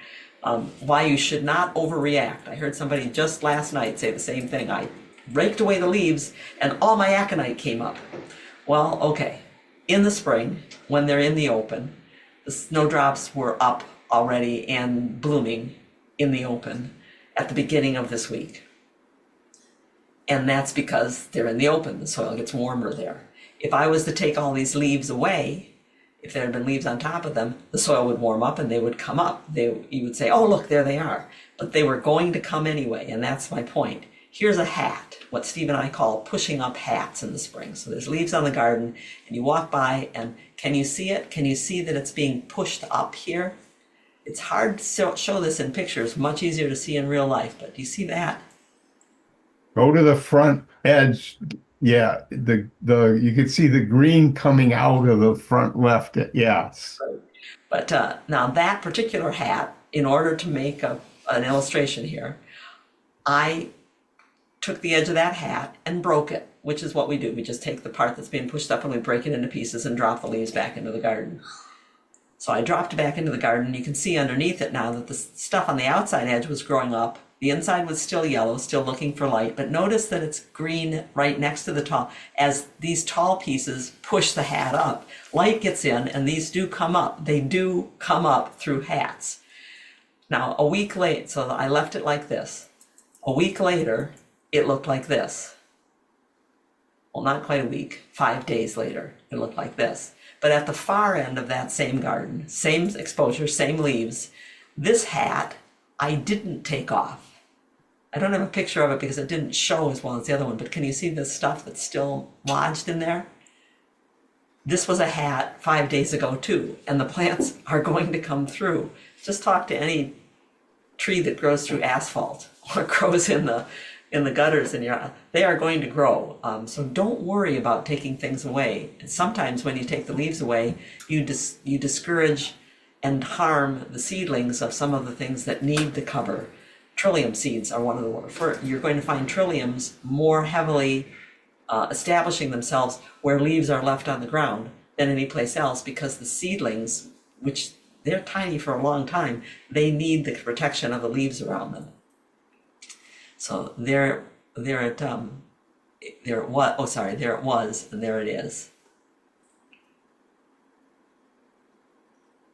Why you should not overreact. I heard somebody just last night say the same thing. I raked away the leaves and all my aconite came up. Well, okay. In the spring, when they're in the open, the snowdrops were up already and blooming in the open at the beginning of this week. And that's because they're in the open. The soil gets warmer there. If I was to take all these leaves away, if there had been leaves on top of them, the soil would warm up and they would come up. You would say, oh, look, there they are. But they were going to come anyway, and that's my point. Here's a hat, what Steve and I call pushing up hats in the spring. So there's leaves on the garden, and you walk by, and can you see it? Can you see that it's being pushed up here? It's hard to show this in pictures, much easier to see in real life, but do you see that? Go to the front edge. Yeah, you can see the green coming out of the front left. Yes. But now that particular hat, in order to make an illustration here, I took the edge of that hat and broke it, which is what we do. We just take the part that's being pushed up and we break it into pieces and drop the leaves back into the garden. So I dropped it back into the garden. You can see underneath it now that the stuff on the outside edge was growing up. The inside was still yellow, still looking for light, but notice that it's green right next to the tall. As these tall pieces push the hat up, light gets in and these do come up. They do come up through hats. Now, a week late, so I left it like this. A week later, it looked like this. Well, not quite a week, 5 days later, it looked like this. But at the far end of that same garden, same exposure, same leaves, this hat I didn't take off. I don't have a picture of it because it didn't show as well as the other one, but can you see the stuff that's still lodged in there? This was a hat 5 days ago too, and the plants are going to come through. Just talk to any tree that grows through asphalt or grows in the gutters they are going to grow. So don't worry about taking things away. And sometimes when you take the leaves away, you discourage and harm the seedlings of some of the things that need the cover. Trillium seeds are one of the you're going to find trilliums more heavily establishing themselves where leaves are left on the ground than any place else, because the seedlings, which they're tiny for a long time, they need the protection of the leaves around them. So there it was, and there it is.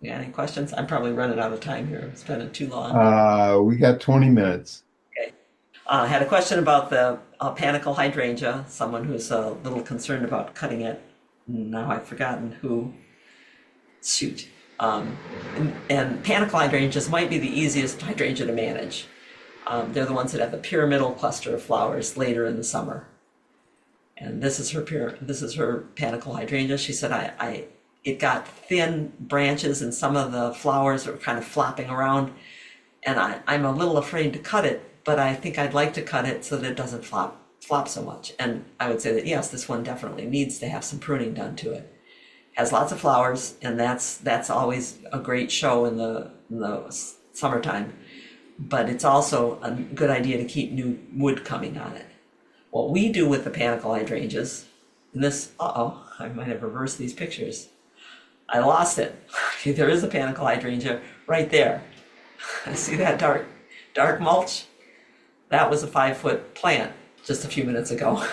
You got any questions? I'm probably running out of time here. It's been too long. We got 20 minutes. Okay. I had a question about the panicle hydrangea. Someone who's a little concerned about cutting it. Now I've forgotten who. Shoot. And panicle hydrangeas might be the easiest hydrangea to manage. They're the ones that have the pyramidal cluster of flowers later in the summer. And this is her panicle hydrangea. She said it got thin branches and some of the flowers were kind of flopping around, and I'm a little afraid to cut it, but I think I'd like to cut it so that it doesn't flop so much. And I would say that yes, this one definitely needs to have some pruning done to it. Has lots of flowers, and that's always a great show in the summertime, but it's also a good idea to keep new wood coming on it. What we do with the panicle hydrangeas, and this, I might have reversed these pictures. I lost it. There is a panicle hydrangea right there. See that dark mulch? That was a 5-foot plant just a few minutes ago.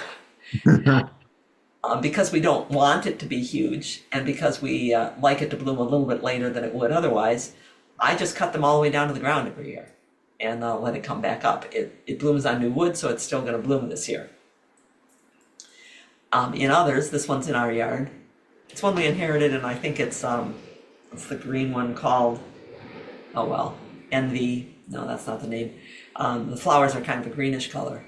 Because we don't want it to be huge and because we like it to bloom a little bit later than it would otherwise, I just cut them all the way down to the ground every year and let it come back up. It blooms on new wood, so it's still going to bloom this year. In others, this one's in our yard. It's one we inherited, and I think it's the green one called, oh well, Envy. No, that's not the name. The flowers are kind of a greenish color.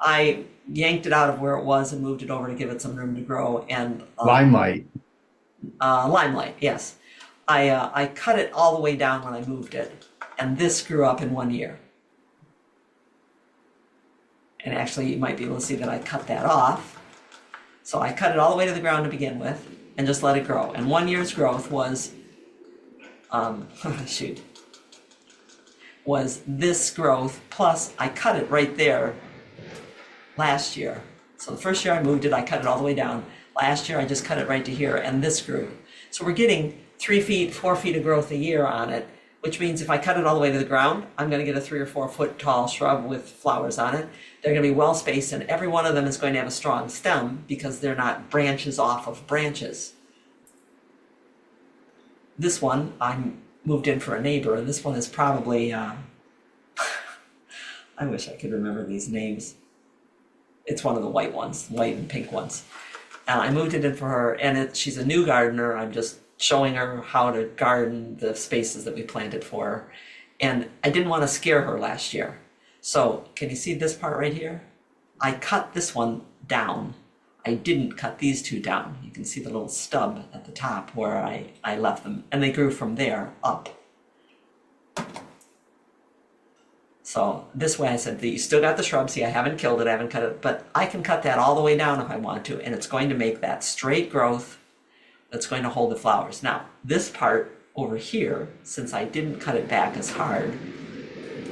I yanked it out of where it was and moved it over to give it some room to grow. And Limelight. Limelight, yes. I cut it all the way down when I moved it, and this grew up in 1 year. And actually, you might be able to see that I cut that off. So I cut it all the way to the ground to begin with, and just let it grow. And 1 year's growth was, was this growth, plus I cut it right there last year. So the first year I moved it, I cut it all the way down. Last year I just cut it right to here, and this grew. So we're getting 3 feet, 4 feet of growth a year on it, which means if I cut it all the way to the ground, I'm going to get a 3 or 4 foot tall shrub with flowers on it. They're going to be well spaced, and every one of them is going to have a strong stem because they're not branches off of branches. This one I moved in for a neighbor, and this one is probably, I wish I could remember these names. It's one of the white ones, white and pink ones. I moved it in for her, and she's a new gardener. I'm just showing her how to garden the spaces that we planted for her. And I didn't want to scare her last year. So can you see this part right here? I cut this one down. I didn't cut these two down. You can see the little stub at the top where I left them, and they grew from there up. So this way I said that you still got the shrub. See, I haven't killed it, I haven't cut it, but I can cut that all the way down if I want to, and it's going to make that straight growth that's going to hold the flowers. Now, this part over here, since I didn't cut it back as hard,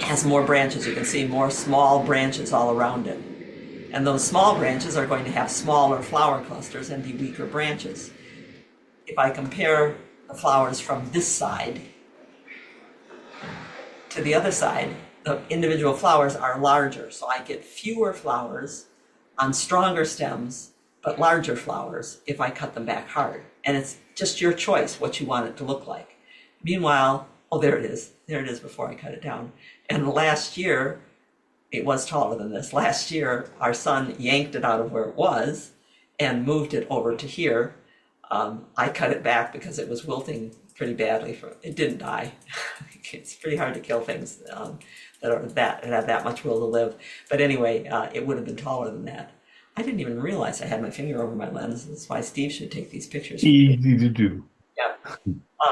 has more branches. You can see more small branches all around it. And those small branches are going to have smaller flower clusters and be weaker branches. If I compare the flowers from this side to the other side, the individual flowers are larger. So I get fewer flowers on stronger stems, but larger flowers if I cut them back hard. And it's just your choice what you want it to look like. Meanwhile, oh, there it is. There it is before I cut it down. And last year, it was taller than this. Last year, our son yanked it out of where it was and moved it over to here. I cut it back because it was wilting pretty badly. It didn't die. It's pretty hard to kill things that have that much will to live. But anyway, it would have been taller than that. I didn't even realize I had my finger over my lens. That's why Steve should take these pictures. Easy to do. Yeah.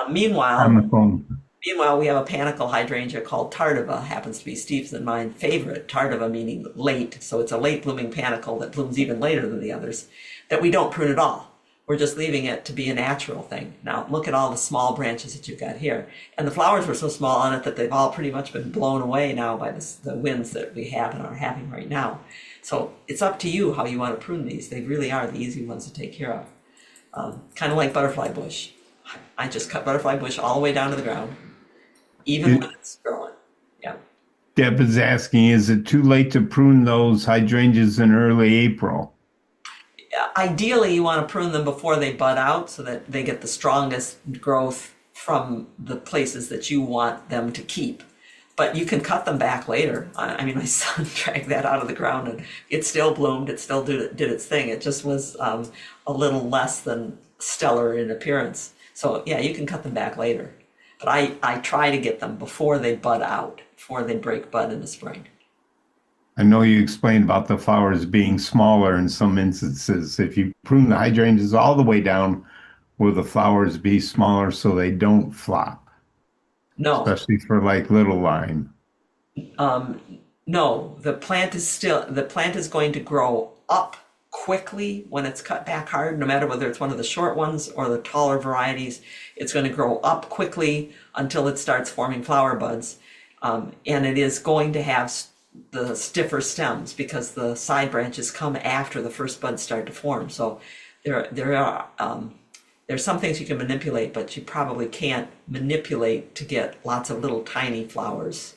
Meanwhile, On the phone. we have a panicle hydrangea called Tardiva. Happens to be Steve's and mine favorite. Tardiva meaning late. So it's a late blooming panicle that blooms even later than the others, that we don't prune at all. We're just leaving it to be a natural thing. Now look at all the small branches that you've got here. And the flowers were so small on it that they've all pretty much been blown away now by the winds that we have and are having right now. So it's up to you how you want to prune these. They really are the easy ones to take care of. Kind of like butterfly bush. I just cut butterfly bush all the way down to the ground, even when it's growing. Yeah. Deb is asking, is it too late to prune those hydrangeas in early April? Ideally, you want to prune them before they bud out so that they get the strongest growth from the places that you want them to keep. But you can cut them back later. I mean, my son dragged that out of the ground and it still bloomed. It still did its thing. It just was a little less than stellar in appearance. So yeah, you can cut them back later. But I try to get them before they bud out, before they break bud in the spring. I know you explained about the flowers being smaller in some instances. If you prune the hydrangeas all the way down, will the flowers be smaller so they don't flop? No. Especially for like little lime. No, the plant is going to grow up quickly when it's cut back hard, no matter whether it's one of the short ones or the taller varieties. It's going to grow up quickly until it starts forming flower buds. And it is going to have the stiffer stems because the side branches come after the first buds start to form. So there's some things you can manipulate, but you probably can't manipulate to get lots of little tiny flowers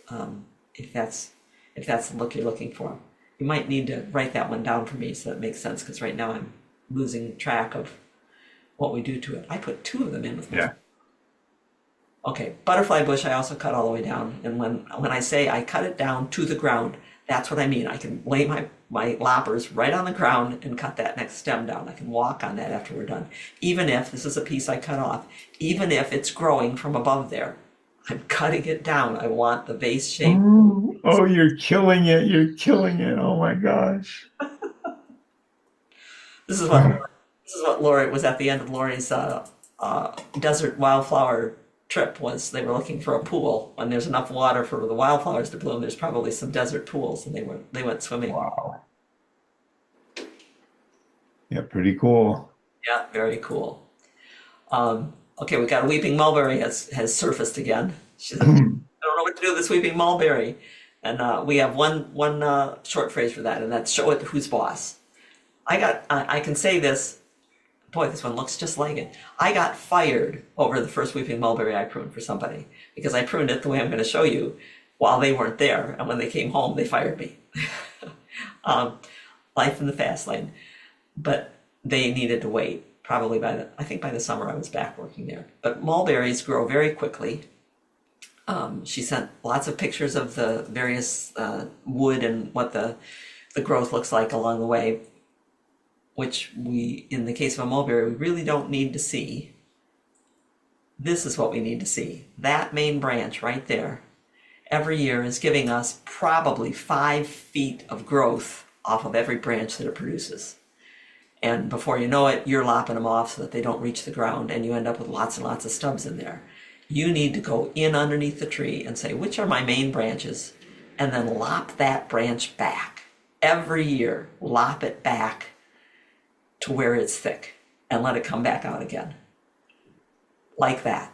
if that's the look you're looking for. You might need to write that one down for me so that makes sense, because right now I'm losing track of what we do to it. I put 2 of them in with Yeah. Okay, butterfly bush I also cut all the way down. And when I say I cut it down to the ground, that's what I mean. I can lay my loppers right on the ground and cut that next stem down. I can walk on that after we're done. Even if, this is a piece I cut off, even if it's growing from above there, I'm cutting it down. I want the base shape. Oh, you're killing it. You're killing it. Oh my gosh. This is what Lori was at the end of Lori's desert wildflower trip. Was they were looking for a pool. When there's enough water for the wildflowers to bloom, there's probably some desert pools, and they went swimming. Wow. Yeah, pretty cool. Yeah, very cool. Okay, we got a weeping mulberry has surfaced again. She's like, I don't know what to do with this weeping mulberry, and we have one short phrase for that, and that's show it who's boss. I can say this. Boy, this one looks just like it. I got fired over the first weeping mulberry I pruned for somebody because I pruned it the way I'm going to show you while they weren't there, and when they came home, they fired me. Life in the fast lane, but they needed to wait. Probably I think by the summer I was back working there. But mulberries grow very quickly. She sent lots of pictures of the various wood and what the growth looks like along the way, which we, in the case of a mulberry, we really don't need to see. This is what we need to see. That main branch right there, every year is giving us probably 5 feet of growth off of every branch that it produces. And before you know it, you're lopping them off so that they don't reach the ground, and you end up with lots and lots of stubs in there. You need to go in underneath the tree and say, which are my main branches? And then lop that branch back. Every year, lop it back to where it's thick and let it come back out again. Like that.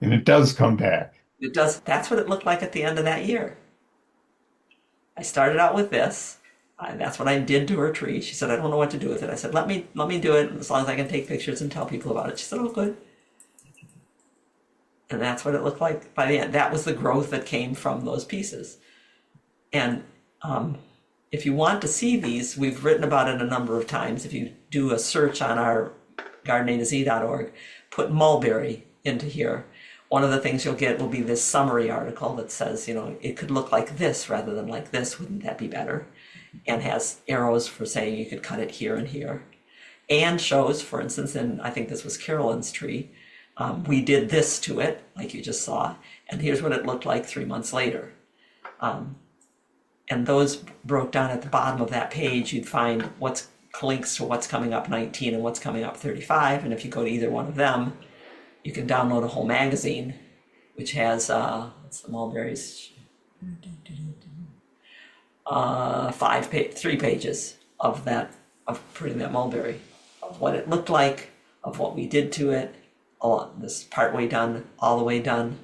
And it does come back. It does. That's what it looked like at the end of that year. I started out with this. That's what I did to her tree. She said, I don't know what to do with it. I said, let me do it as long as I can take pictures and tell people about it. She said, oh, good. And that's what it looked like by the end. That was the growth that came from those pieces. And if you want to see these, we've written about it a number of times. If you do a search on our gardenatz.org, put mulberry into here. One of the things you'll get will be this summary article that says, it could look like this rather than like this. Wouldn't that be better? And has arrows for saying you could cut it here and here. And shows, for instance, in I think this was Carolyn's tree, we did this to it, like you just saw, and here's what it looked like 3 months later. And those broke down at the bottom of that page. You'd find what's links to what's coming up 19 and what's coming up 35. And if you go to either one of them, you can download a whole magazine, which has what's the mulberries? 3 pages of putting that mulberry, of what it looked like, of what we did to it, this part way done, all the way done,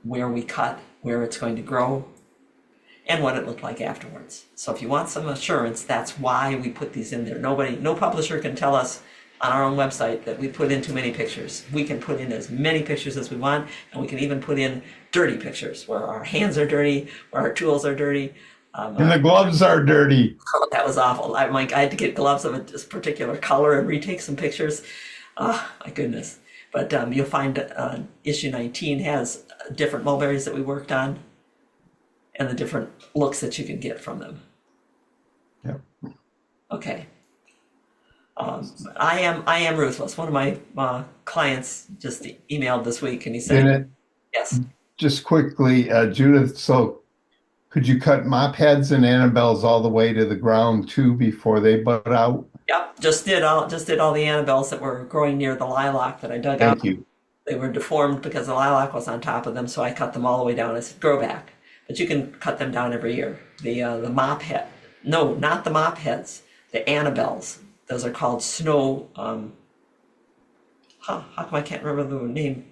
where we cut, where it's going to grow, and what it looked like afterwards. So if you want some assurance, that's why we put these in there. No publisher can tell us on our own website that we put in too many pictures. We can put in as many pictures as we want, and we can even put in dirty pictures where our hands are dirty, where our tools are dirty. And the gloves are dirty. That was awful. I had to get gloves of a particular color and retake some pictures. Oh, my goodness. But you'll find issue 19 has different mulberries that we worked on and the different looks that you can get from them. Yep. Okay. I am ruthless. One of my clients just emailed this week and he said, Janet, yes. just quickly, Judith, so could you cut mop heads and Annabelles all the way to the ground too before they bud out? Yep, just did all the Annabelles that were growing near the lilac that I dug out. Thank you. They were deformed because the lilac was on top of them, so I cut them all the way down. I said, grow back. But you can cut them down every year. The mop head, no, not the mop heads, the Annabelles. Those are called snow, how come I can't remember the name?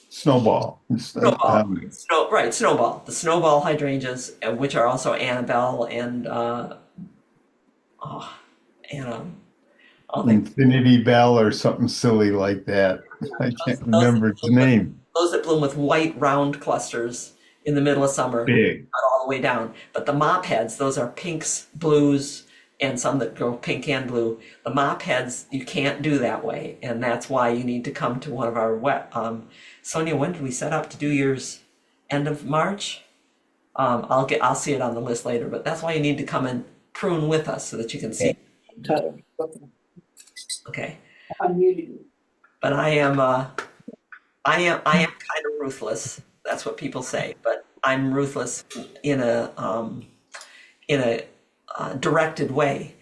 Snowball. Snowball. Snowball. The snowball hydrangeas, which are also Annabelle and Infinity Bell or something silly like that. I can't remember its name. Those that bloom with white round clusters in the middle of summer. Big. Cut all all the way down. But the mop heads, those are pinks, blues, and some that grow pink and blue. The mop heads, you can't do that way, and that's why you need to come to one of our Sonia, when did we set up to do yours? End of March? I'll see it on the list later, but that's why you need to come and prune with us so that you can see. Okay. But I am kind of ruthless. That's what people say, but I'm ruthless in a directed way.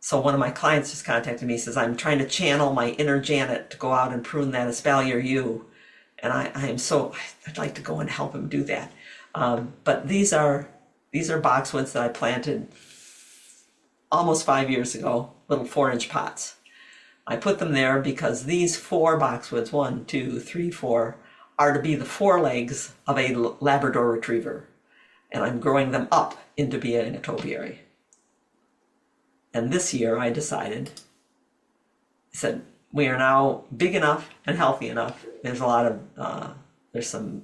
So one of my clients just contacted me, says, I'm trying to channel my inner Janet to go out and prune that espalier yew. And I'd like to go and help him do that. But these are boxwoods that I planted almost 5 years ago, little 4-inch pots. I put them there because these 4 boxwoods, 1, 2, 3, 4, are to be the forelegs of a Labrador retriever. And I'm growing them up into being a topiary. And this year I decided, I said, we are now big enough and healthy enough. There's a lot of, there's some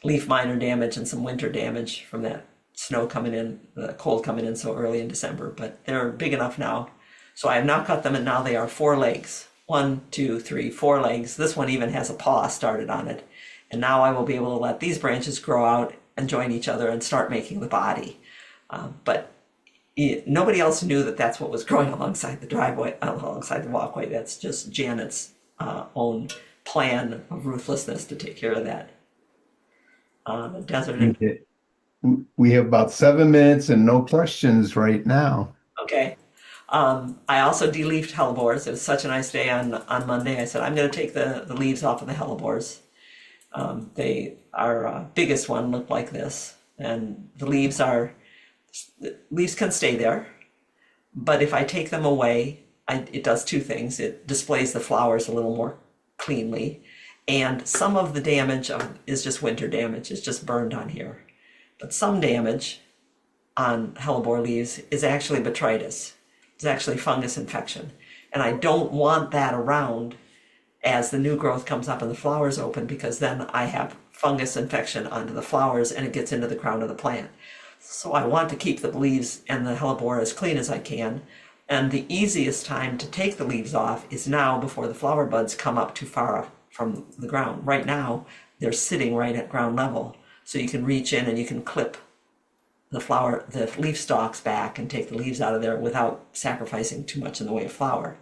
leaf minor damage and some winter damage from that snow coming in, the cold coming in so early in December, but they're big enough now. So I have now cut them and now they are 4 legs. 1, 2, 3, 4 legs. This one even has a paw started on it. And now I will be able to let these branches grow out and join each other and start making the body. But nobody else knew that that's what was growing alongside the driveway, alongside the walkway. That's just Janet's own plan of ruthlessness to take care of that. The desert. We have about 7 minutes and no questions right now. Okay. I also de-leafed hellebores. It was such a nice day on Monday. I said, I'm going to take the leaves off of the hellebores. Our biggest one looked like this. And the leaves can stay there. But if I take them away, it does 2 things. It displays the flowers a little more cleanly. And some of the damage is just winter damage. It's just burned on here. But some damage on hellebore leaves is actually botrytis. It's actually fungus infection. And I don't want that around as the new growth comes up and the flowers open, because then I have fungus infection onto the flowers and it gets into the crown of the plant. So I want to keep the leaves and the hellebore as clean as I can. And the easiest time to take the leaves off is now, before the flower buds come up too far from the ground. Right now, they're sitting right at ground level. So you can reach in and you can clip the leaf stalks back and take the leaves out of there without sacrificing too much in the way of flower.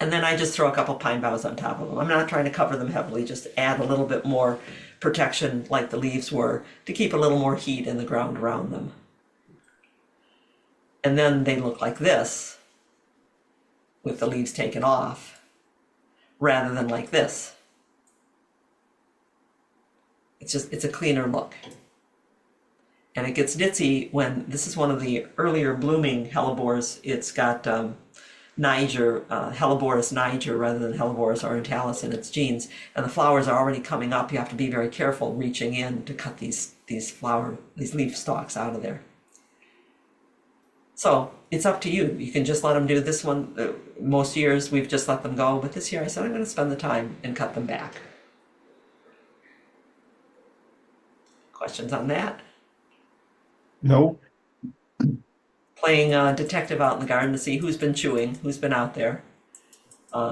And then I just throw a couple pine boughs on top of them. I'm not trying to cover them heavily, just add a little bit more protection like the leaves were to keep a little more heat in the ground around them. And then they look like this with the leaves taken off rather than like this. It's a cleaner look. And it gets ditzy when this is one of the earlier blooming hellebores. It's got Niger, Helleborus niger rather than Helleborus orientalis in its genes, and the flowers are already coming up. You have to be very careful reaching in to cut these leaf stalks out of there. So it's up to you. You can just let them do this one. Most years we've just let them go, but this year I said I'm going to spend the time and cut them back. Questions on that? Nope. Playing detective out in the garden to see who's been chewing, who's been out there.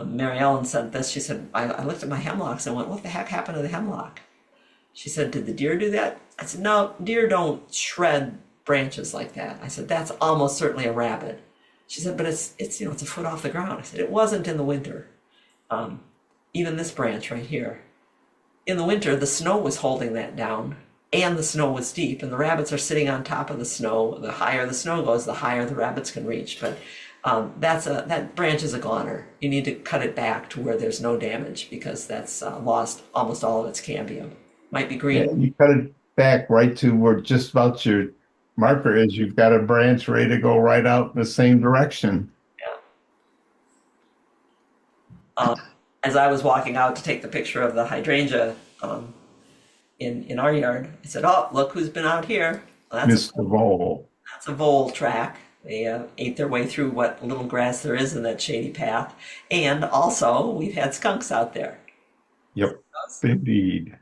Mary Ellen sent this. She said, I looked at my hemlocks and went, what the heck happened to the hemlock? She said, did the deer do that? I said, no, deer don't shred branches like that. I said, that's almost certainly a rabbit. She said, but it's a foot off the ground. I said, it wasn't in the winter. Even this branch right here. In the winter, the snow was holding that down. And the snow was deep, and the rabbits are sitting on top of the snow. The higher the snow goes, the higher the rabbits can reach. But that branch is a goner. You need to cut it back to where there's no damage, because that's lost almost all of its cambium. Might be green. Yeah, you cut it back right to where just about your marker is. You've got a branch ready to go right out in the same direction. Yeah. As I was walking out to take the picture of the hydrangea, in our yard, I said, oh, look who's been out here. Well, Mr. Vole. That's a vole track. They ate their way through what little grass there is in that shady path. And also, we've had skunks out there. Yep, indeed.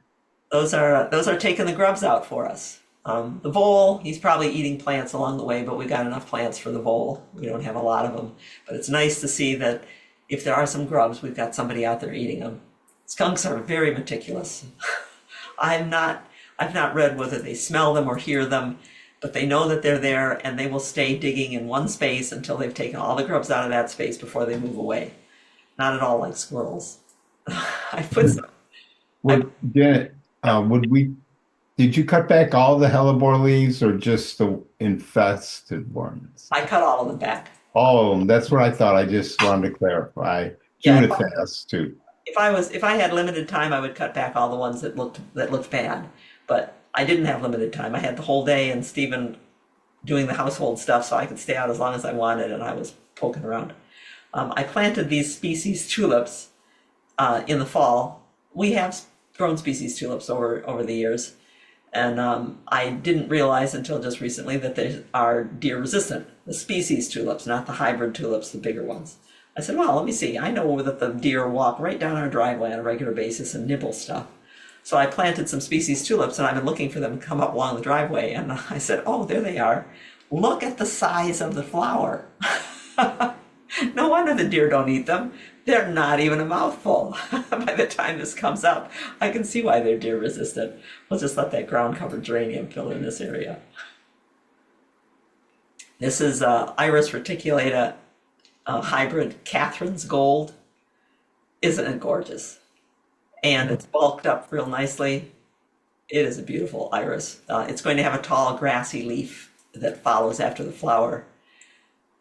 those are taking the grubs out for us. The vole, he's probably eating plants along the way, but we've got enough plants for the vole. We don't have a lot of them, but it's nice to see that if there are some grubs, we've got somebody out there eating them. Skunks are very meticulous. I've not read whether they smell them or hear them, but they know that they're there and they will stay digging in one space until they've taken all the grubs out of that space before they move away. Not at all like squirrels. I put some. Janet, did you cut back all the hellebore leaves or just the infested ones? I cut all of them back. All of them. That's what I thought. I just wanted to clarify. Yeah, Judith asked too. If I had limited time, I would cut back all the ones that looked bad. But I didn't have limited time. I had the whole day and Stephen doing the household stuff, so I could stay out as long as I wanted, and I was poking around. I planted these species tulips in the fall. We have grown species tulips over the years, and I didn't realize until just recently that they are deer resistant. The species tulips, not the hybrid tulips, the bigger ones. I said, well, let me see. I know that the deer walk right down our driveway on a regular basis and nibble stuff. So I planted some species tulips, and I've been looking for them to come up along the driveway. And I said, oh, there they are. Look at the size of the flower. No wonder the deer don't eat them. They're not even a mouthful. By the time this comes up, I can see why they're deer resistant. We'll just let that ground-covered geranium fill in this area. This is Iris reticulata hybrid Catherine's Gold. Isn't it gorgeous? And it's bulked up real nicely. It is a beautiful iris. It's going to have a tall grassy leaf that follows after the flower.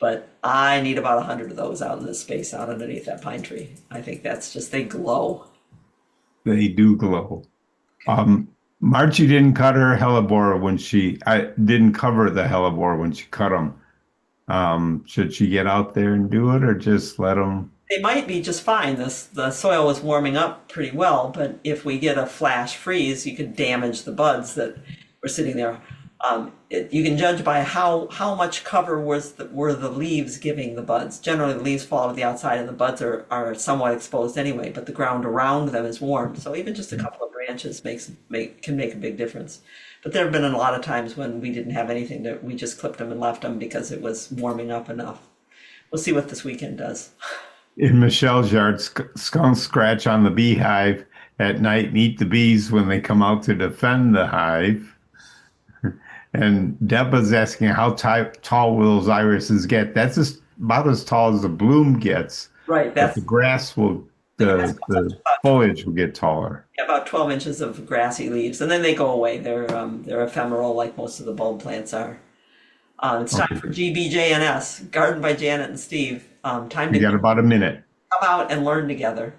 But I need about 100 of those out in this space out underneath that pine tree. I think that's just, they glow. They do glow. Margie didn't cut her hellebore I didn't cover the hellebore when she cut them. Should she get out there and do it or just let them? They might be just fine. The soil was warming up pretty well, but if we get a flash freeze, you could damage the buds that were sitting there. You can judge by how much cover were the leaves giving the buds. Generally, the leaves fall to the outside and the buds are somewhat exposed anyway, but the ground around them is warm. So even just a couple of branches can make a big difference. But there have been a lot of times when we didn't have anything that we just clipped them and left them because it was warming up enough. We'll see what this weekend does. In Michelle's yard, skunks scratch on the beehive at night and eat the bees when they come out to defend the hive. And Deborah's asking how tall will those irises get? That's just about as tall as the bloom gets. Right. But the grass the foliage will get taller. About 12 inches of grassy leaves, and then they go away. They're ephemeral, like most of the bulb plants are. It's time for GBJNS, Garden by Janet and Steve. Time You got about a minute. come out and learn together.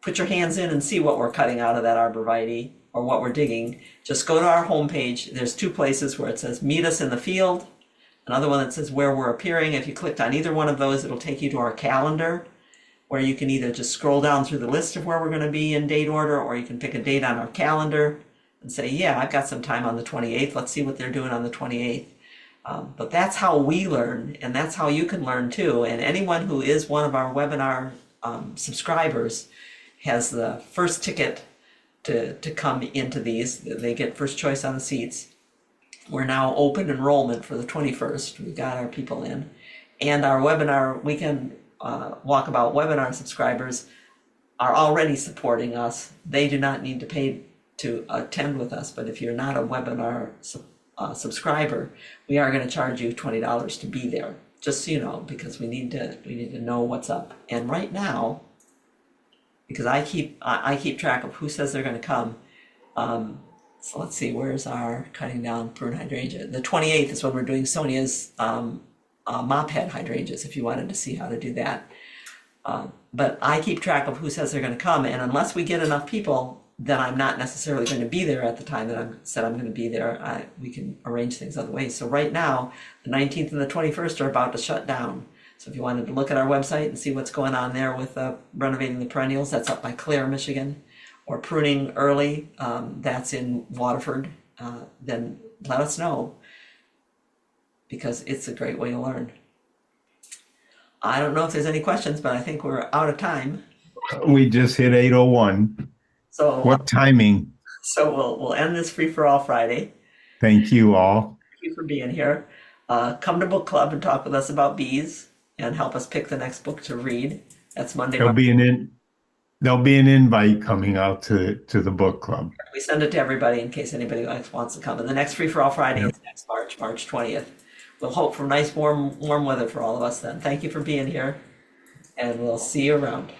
Put your hands in and see what we're cutting out of that arborvitae or what we're digging. Just go to our homepage. There's two places where it says meet us in the field, another one that says where we're appearing. If you clicked on either one of those, it'll take you to our calendar, where you can either just scroll down through the list of where we're going to be in date order, or you can pick a date on our calendar and say, yeah, I've got some time on the 28th. Let's see what they're doing on the 28th. But that's how we learn, and that's how you can learn too. And anyone who is one of our webinar subscribers has the first ticket to come into these. They get first choice on the seats. We're now open enrollment for the 21st. We've got our people in. And our webinar weekend walkabout webinar subscribers are already supporting us. They do not need to pay to attend with us, but if you're not a webinar subscriber, we are going to charge you $20 to be there, just so you know, because we need to know what's up. And right now, because I keep track of who says they're going to come. So let's see, where's our cutting down prune hydrangea? The 28th is when we're doing Sonia's mop head hydrangeas, if you wanted to see how to do that. But I keep track of who says they're going to come, and unless we get enough people, then I'm not necessarily going to be there at the time that I'm said I'm going to be there. We can arrange things other ways. So right now, the 19th and the 21st are about to shut down. So if you wanted to look at our website and see what's going on there with renovating the perennials, that's up by Clare, Michigan, or pruning early, that's in Waterford, then let us know, because it's a great way to learn. I don't know if there's any questions, but I think we're out of time. We just hit 8:01. So What timing? So we'll end this Free for All Friday. Thank you all. Thank you for being here. Come to book club and talk with us about bees and help us pick the next book to read. That's Monday. There'll be an invite coming out to the book club. We send it to everybody in case anybody wants to come. And the next Free for All Friday is next March 20th. We'll hope for nice warm weather for all of us then. Thank you for being here, and we'll see you around.